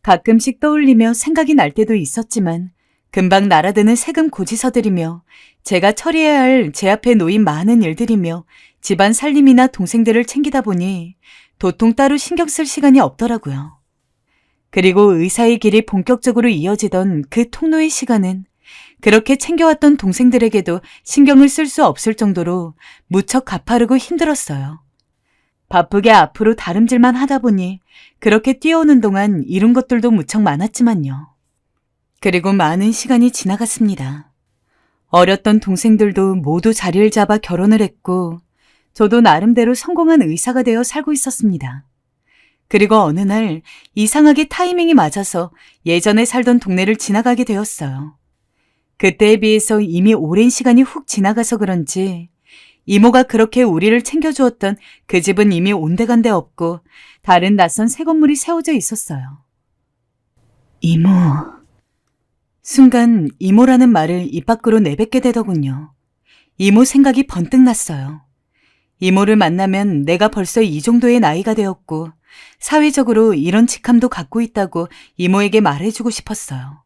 가끔씩 떠올리며 생각이 날 때도 있었지만 금방 날아드는 세금 고지서들이며 제가 처리해야 할 제 앞에 놓인 많은 일들이며 집안 살림이나 동생들을 챙기다 보니 도통 따로 신경 쓸 시간이 없더라고요. 그리고 의사의 길이 본격적으로 이어지던 그 통로의 시간은 그렇게 챙겨왔던 동생들에게도 신경을 쓸 수 없을 정도로 무척 가파르고 힘들었어요. 바쁘게 앞으로 다름질만 하다 보니 그렇게 뛰어오는 동안 이룬 것들도 무척 많았지만요. 그리고 많은 시간이 지나갔습니다. 어렸던 동생들도 모두 자리를 잡아 결혼을 했고 저도 나름대로 성공한 의사가 되어 살고 있었습니다. 그리고 어느 날 이상하게 타이밍이 맞아서 예전에 살던 동네를 지나가게 되었어요. 그때에 비해서 이미 오랜 시간이 훅 지나가서 그런지 이모가 그렇게 우리를 챙겨주었던 그 집은 이미 온데간데 없고 다른 낯선 새 건물이 세워져 있었어요. 이모. 순간 이모라는 말을 입 밖으로 내뱉게 되더군요. 이모 생각이 번뜩 났어요. 이모를 만나면 내가 벌써 이 정도의 나이가 되었고 사회적으로 이런 직함도 갖고 있다고 이모에게 말해주고 싶었어요.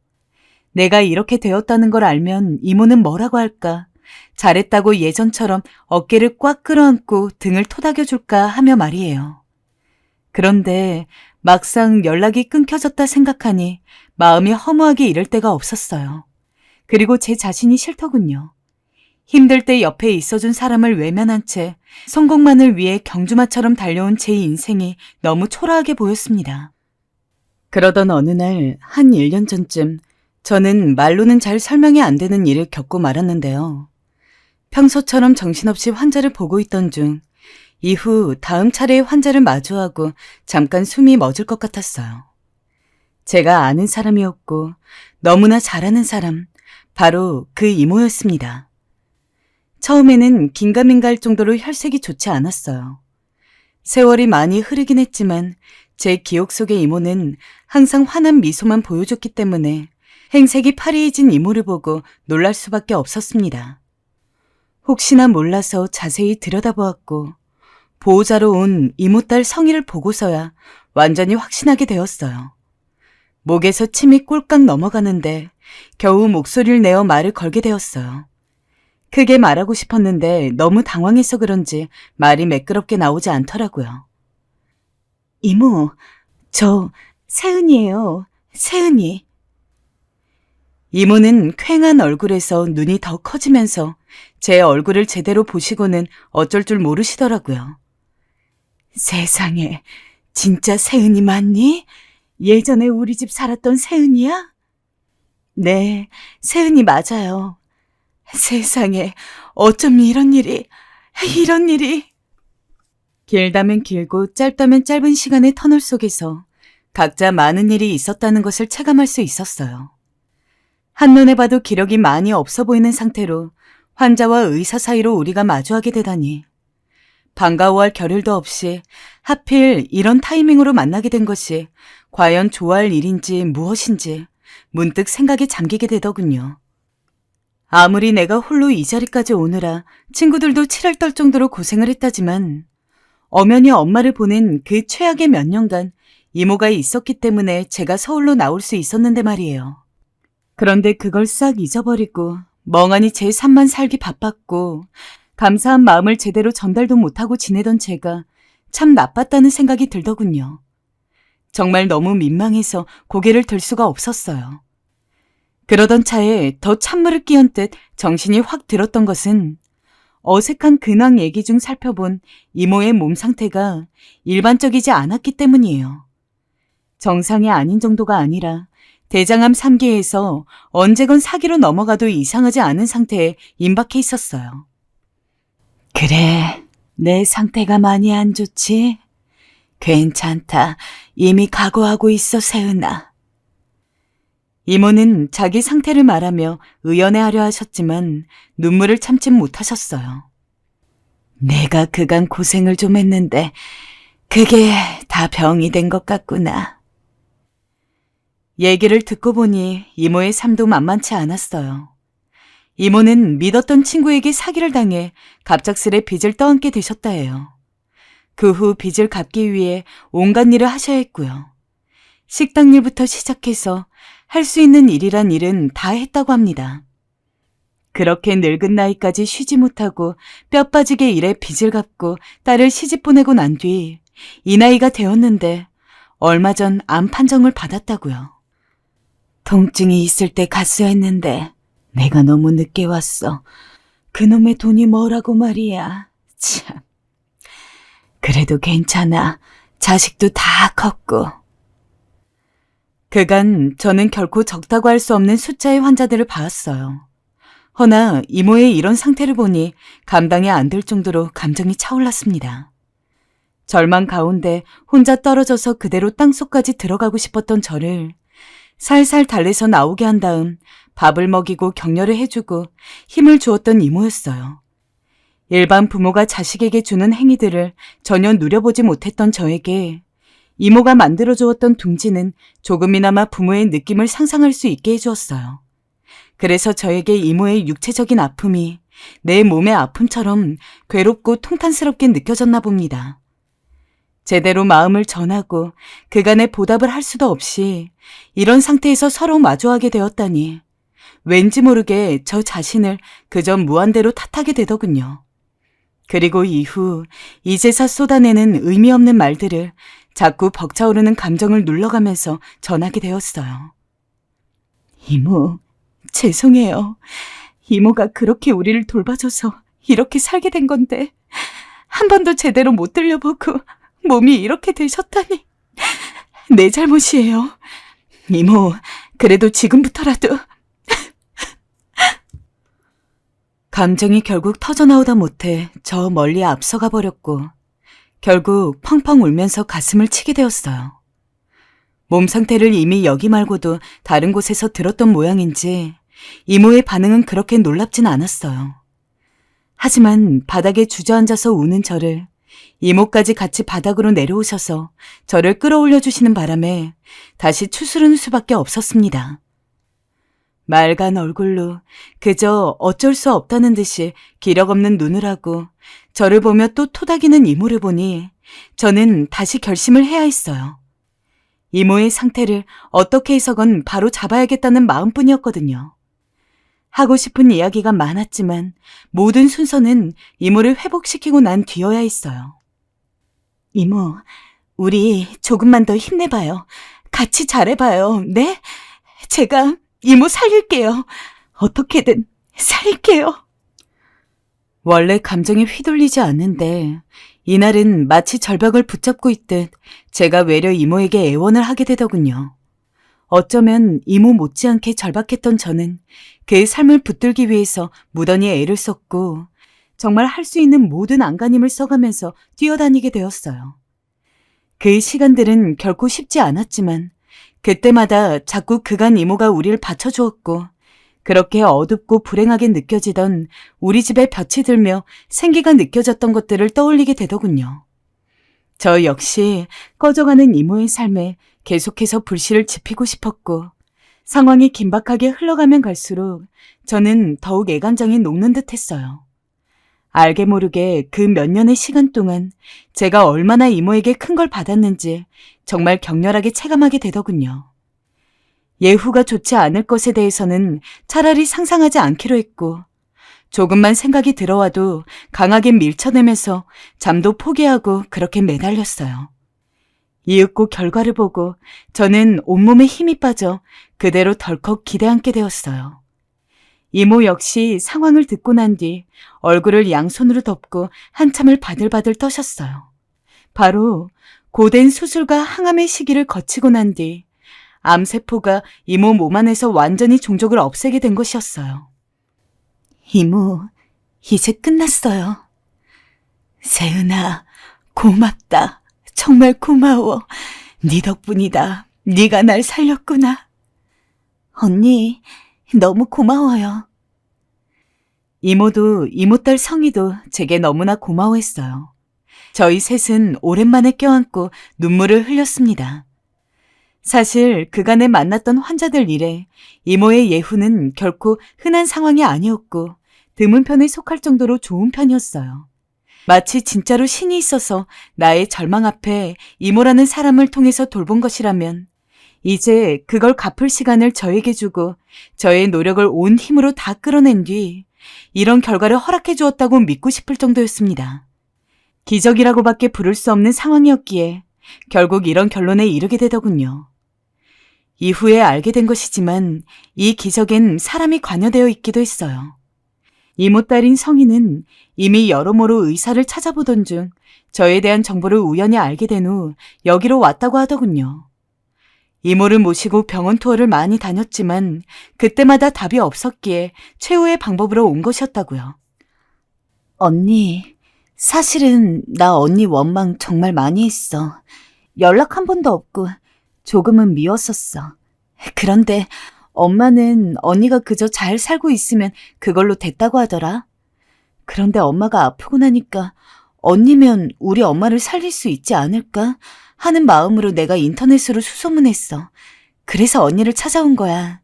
내가 이렇게 되었다는 걸 알면 이모는 뭐라고 할까? 잘했다고 예전처럼 어깨를 꽉 끌어안고 등을 토닥여줄까 하며 말이에요. 그런데 막상 연락이 끊겨졌다 생각하니 마음이 허무하게 이럴 데가 없었어요. 그리고 제 자신이 싫더군요. 힘들 때 옆에 있어준 사람을 외면한 채 성공만을 위해 경주마처럼 달려온 제 인생이 너무 초라하게 보였습니다. 그러던 어느 날 한 1년 전쯤 저는 말로는 잘 설명이 안 되는 일을 겪고 말았는데요. 평소처럼 정신없이 환자를 보고 있던 중 이후 다음 차례에 환자를 마주하고 잠깐 숨이 멎을 것 같았어요. 제가 아는 사람이었고 너무나 잘하는 사람, 바로 그 이모였습니다. 처음에는 긴가민가할 정도로 혈색이 좋지 않았어요. 세월이 많이 흐르긴 했지만 제 기억 속의 이모는 항상 환한 미소만 보여줬기 때문에 행색이 파리해진 이모를 보고 놀랄 수밖에 없었습니다. 혹시나 몰라서 자세히 들여다보았고 보호자로 온 이모딸 성희를 보고서야 완전히 확신하게 되었어요. 목에서 침이 꼴깍 넘어가는데 겨우 목소리를 내어 말을 걸게 되었어요. 크게 말하고 싶었는데 너무 당황해서 그런지 말이 매끄럽게 나오지 않더라고요. 이모, 저 세은이에요. 세은이. 이모는 퀭한 얼굴에서 눈이 더 커지면서 제 얼굴을 제대로 보시고는 어쩔 줄 모르시더라고요. 세상에, 진짜 세은이 맞니? 예전에 우리 집 살았던 세은이야? 네, 세은이 맞아요. 세상에, 어쩜 이런 일이. 길다면 길고 짧다면 짧은 시간의 터널 속에서 각자 많은 일이 있었다는 것을 체감할 수 있었어요. 한눈에 봐도 기력이 많이 없어 보이는 상태로 환자와 의사 사이로 우리가 마주하게 되다니. 반가워할 겨를도 없이 하필 이런 타이밍으로 만나게 된 것이 과연 좋아할 일인지 무엇인지 문득 생각에 잠기게 되더군요. 아무리 내가 홀로 이 자리까지 오느라 친구들도 치를 떨 정도로 고생을 했다지만 엄연히 엄마를 보낸 그 최악의 몇 년간 이모가 있었기 때문에 제가 서울로 나올 수 있었는데 말이에요. 그런데 그걸 싹 잊어버리고 멍하니 제 삶만 살기 바빴고 감사한 마음을 제대로 전달도 못하고 지내던 제가 참 나빴다는 생각이 들더군요. 정말 너무 민망해서 고개를 들 수가 없었어요. 그러던 차에 더 찬물을 끼얹 듯 정신이 확 들었던 것은 어색한 근황 얘기 중 살펴본 이모의 몸 상태가 일반적이지 않았기 때문이에요. 정상이 아닌 정도가 아니라 대장암 3기에서 언제건 4기로 넘어가도 이상하지 않은 상태에 임박해 있었어요. 그래, 내 상태가 많이 안 좋지? 괜찮다. 이미 각오하고 있어, 세은아. 이모는 자기 상태를 말하며 의연해하려 하셨지만 눈물을 참지 못하셨어요. 내가 그간 고생을 좀 했는데 그게 다 병이 된 것 같구나. 얘기를 듣고 보니 이모의 삶도 만만치 않았어요. 이모는 믿었던 친구에게 사기를 당해 갑작스레 빚을 떠안게 되셨다 해요. 그 후 빚을 갚기 위해 온갖 일을 하셔야 했고요. 식당 일부터 시작해서 할 수 있는 일이란 일은 다 했다고 합니다. 그렇게 늙은 나이까지 쉬지 못하고 뼈 빠지게 일해 빚을 갚고 딸을 시집 보내고 난 뒤 이 나이가 되었는데 얼마 전 암 판정을 받았다고요. 통증이 있을 때 갔어야 했는데 내가 너무 늦게 왔어. 그놈의 돈이 뭐라고 말이야. 참. 그래도 괜찮아. 자식도 다 컸고. 그간 저는 결코 적다고 할 수 없는 숫자의 환자들을 봐왔어요. 허나 이모의 이런 상태를 보니 감당이 안 될 정도로 감정이 차올랐습니다. 절망 가운데 혼자 떨어져서 그대로 땅속까지 들어가고 싶었던 저를 살살 달래서 나오게 한 다음 밥을 먹이고 격려를 해주고 힘을 주었던 이모였어요. 일반 부모가 자식에게 주는 행위들을 전혀 누려보지 못했던 저에게 이모가 만들어주었던 둥지는 조금이나마 부모의 느낌을 상상할 수 있게 해주었어요. 그래서 저에게 이모의 육체적인 아픔이 내 몸의 아픔처럼 괴롭고 통탄스럽게 느껴졌나 봅니다. 제대로 마음을 전하고 그간의 보답을 할 수도 없이 이런 상태에서 서로 마주하게 되었다니 왠지 모르게 저 자신을 그저 무한대로 탓하게 되더군요. 그리고 이후 이제서 쏟아내는 의미 없는 말들을 자꾸 벅차오르는 감정을 눌러가면서 전하게 되었어요. 이모, 죄송해요. 이모가 그렇게 우리를 돌봐줘서 이렇게 살게 된 건데 한 번도 제대로 못 들려보고 몸이 이렇게 되셨다니 내 잘못이에요. 이모, 그래도 지금부터라도. 감정이 결국 터져나오다 못해 저 멀리 앞서가 버렸고 결국 펑펑 울면서 가슴을 치게 되었어요. 몸 상태를 이미 여기 말고도 다른 곳에서 들었던 모양인지 이모의 반응은 그렇게 놀랍진 않았어요. 하지만 바닥에 주저앉아서 우는 저를 이모까지 같이 바닥으로 내려오셔서 저를 끌어올려 주시는 바람에 다시 추스르는 수밖에 없었습니다. 맑은 얼굴로 그저 어쩔 수 없다는 듯이 기력 없는 눈을 하고 저를 보며 또 토닥이는 이모를 보니 저는 다시 결심을 해야 했어요. 이모의 상태를 어떻게 해서건 바로 잡아야겠다는 마음뿐이었거든요. 하고 싶은 이야기가 많았지만 모든 순서는 이모를 회복시키고 난 뒤여야 했어요. 이모, 우리 조금만 더 힘내봐요. 같이 잘해봐요. 네? 제가 이모 살릴게요. 어떻게든 살릴게요. 원래 감정이 휘둘리지 않는데 이날은 마치 절벽을 붙잡고 있듯 제가 외려 이모에게 애원을 하게 되더군요. 어쩌면 이모 못지않게 절박했던 저는 그의 삶을 붙들기 위해서 무던히 애를 썼고 정말 할 수 있는 모든 안간힘을 써가면서 뛰어다니게 되었어요. 그 시간들은 결코 쉽지 않았지만 그때마다 자꾸 그간 이모가 우리를 받쳐주었고 그렇게 어둡고 불행하게 느껴지던 우리 집에 볕이 들며 생기가 느껴졌던 것들을 떠올리게 되더군요. 저 역시 꺼져가는 이모의 삶에 계속해서 불씨를 지피고 싶었고 상황이 긴박하게 흘러가면 갈수록 저는 더욱 애간장이 녹는 듯 했어요. 알게 모르게 그 몇 년의 시간 동안 제가 얼마나 이모에게 큰 걸 받았는지 정말 격렬하게 체감하게 되더군요. 예후가 좋지 않을 것에 대해서는 차라리 상상하지 않기로 했고 조금만 생각이 들어와도 강하게 밀쳐내면서 잠도 포기하고 그렇게 매달렸어요. 이윽고 결과를 보고 저는 온몸에 힘이 빠져 그대로 덜컥 기대앉게 되었어요. 이모 역시 상황을 듣고 난 뒤 얼굴을 양손으로 덮고 한참을 바들바들 떠셨어요. 바로 고된 수술과 항암의 시기를 거치고 난 뒤 암세포가 이모 몸 안에서 완전히 종족을 없애게 된 것이었어요. 이모, 이제 끝났어요. 세은아, 고맙다. 정말 고마워. 네 덕분이다. 네가 날 살렸구나. 언니, 너무 고마워요. 이모도 이모딸 성희도 제게 너무나 고마워했어요. 저희 셋은 오랜만에 껴안고 눈물을 흘렸습니다. 사실 그간에 만났던 환자들 일에 이모의 예후는 결코 흔한 상황이 아니었고 드문 편에 속할 정도로 좋은 편이었어요. 마치 진짜로 신이 있어서 나의 절망 앞에 이모라는 사람을 통해서 돌본 것이라면 이제 그걸 갚을 시간을 저에게 주고 저의 노력을 온 힘으로 다 끌어낸 뒤 이런 결과를 허락해 주었다고 믿고 싶을 정도였습니다. 기적이라고밖에 부를 수 없는 상황이었기에 결국 이런 결론에 이르게 되더군요. 이후에 알게 된 것이지만 이 기적엔 사람이 관여되어 있기도 했어요. 이모딸인 성희는 이미 여러모로 의사를 찾아보던 중 저에 대한 정보를 우연히 알게 된 후 여기로 왔다고 하더군요. 이모를 모시고 병원 투어를 많이 다녔지만 그때마다 답이 없었기에 최후의 방법으로 온 것이었다고요. 언니, 사실은 나 언니 원망 정말 많이 했어. 연락 한 번도 없고 조금은 미웠었어. 그런데 엄마는 언니가 그저 잘 살고 있으면 그걸로 됐다고 하더라. 그런데 엄마가 아프고 나니까 언니면 우리 엄마를 살릴 수 있지 않을까 하는 마음으로 내가 인터넷으로 수소문했어. 그래서 언니를 찾아온 거야.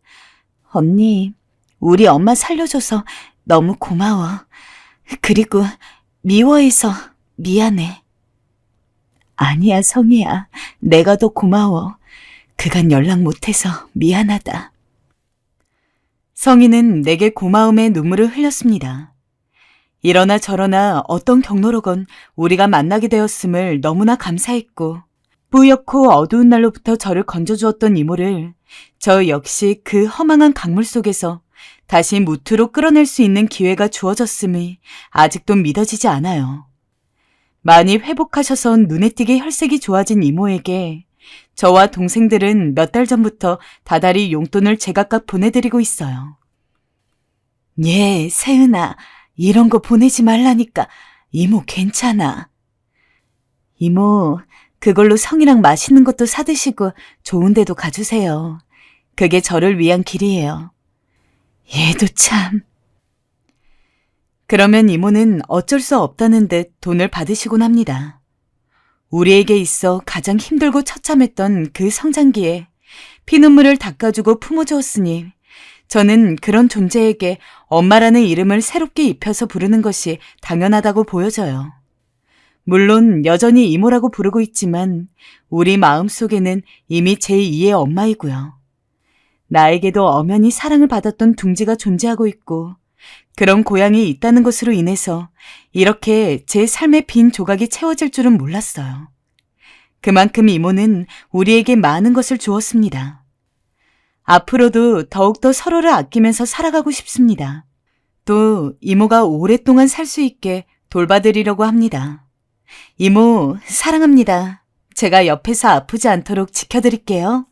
언니, 우리 엄마 살려줘서 너무 고마워. 그리고 미워해서 미안해. 아니야, 성희야. 내가 더 고마워. 그간 연락 못해서 미안하다. 성희는 내게 고마움에 눈물을 흘렸습니다. 이러나 저러나 어떤 경로로건 우리가 만나게 되었음을 너무나 감사했고 뿌옇고 어두운 날로부터 저를 건져주었던 이모를 저 역시 그 허망한 강물 속에서 다시 무트로 끌어낼 수 있는 기회가 주어졌음이 아직도 믿어지지 않아요. 많이 회복하셔서 눈에 띄게 혈색이 좋아진 이모에게 저와 동생들은 몇 달 전부터 다달이 용돈을 제각각 보내드리고 있어요. 예, 세은아, 이런 거 보내지 말라니까. 이모 괜찮아. 이모, 그걸로 성이랑 맛있는 것도 사드시고 좋은 데도 가주세요. 그게 저를 위한 길이에요. 얘도 참. 그러면 이모는 어쩔 수 없다는 듯 돈을 받으시곤 합니다. 우리에게 있어 가장 힘들고 처참했던 그 성장기에 피눈물을 닦아주고 품어주었으니 저는 그런 존재에게 엄마라는 이름을 새롭게 입혀서 부르는 것이 당연하다고 보여져요. 물론 여전히 이모라고 부르고 있지만 우리 마음속에는 이미 제2의 엄마이고요. 나에게도 엄연히 사랑을 받았던 둥지가 존재하고 있고 그런 고향이 있다는 것으로 인해서 이렇게 제 삶의 빈 조각이 채워질 줄은 몰랐어요. 그만큼 이모는 우리에게 많은 것을 주었습니다. 앞으로도 더욱더 서로를 아끼면서 살아가고 싶습니다. 또 이모가 오랫동안 살 수 있게 돌봐드리려고 합니다. 이모, 사랑합니다. 제가 옆에서 아프지 않도록 지켜드릴게요.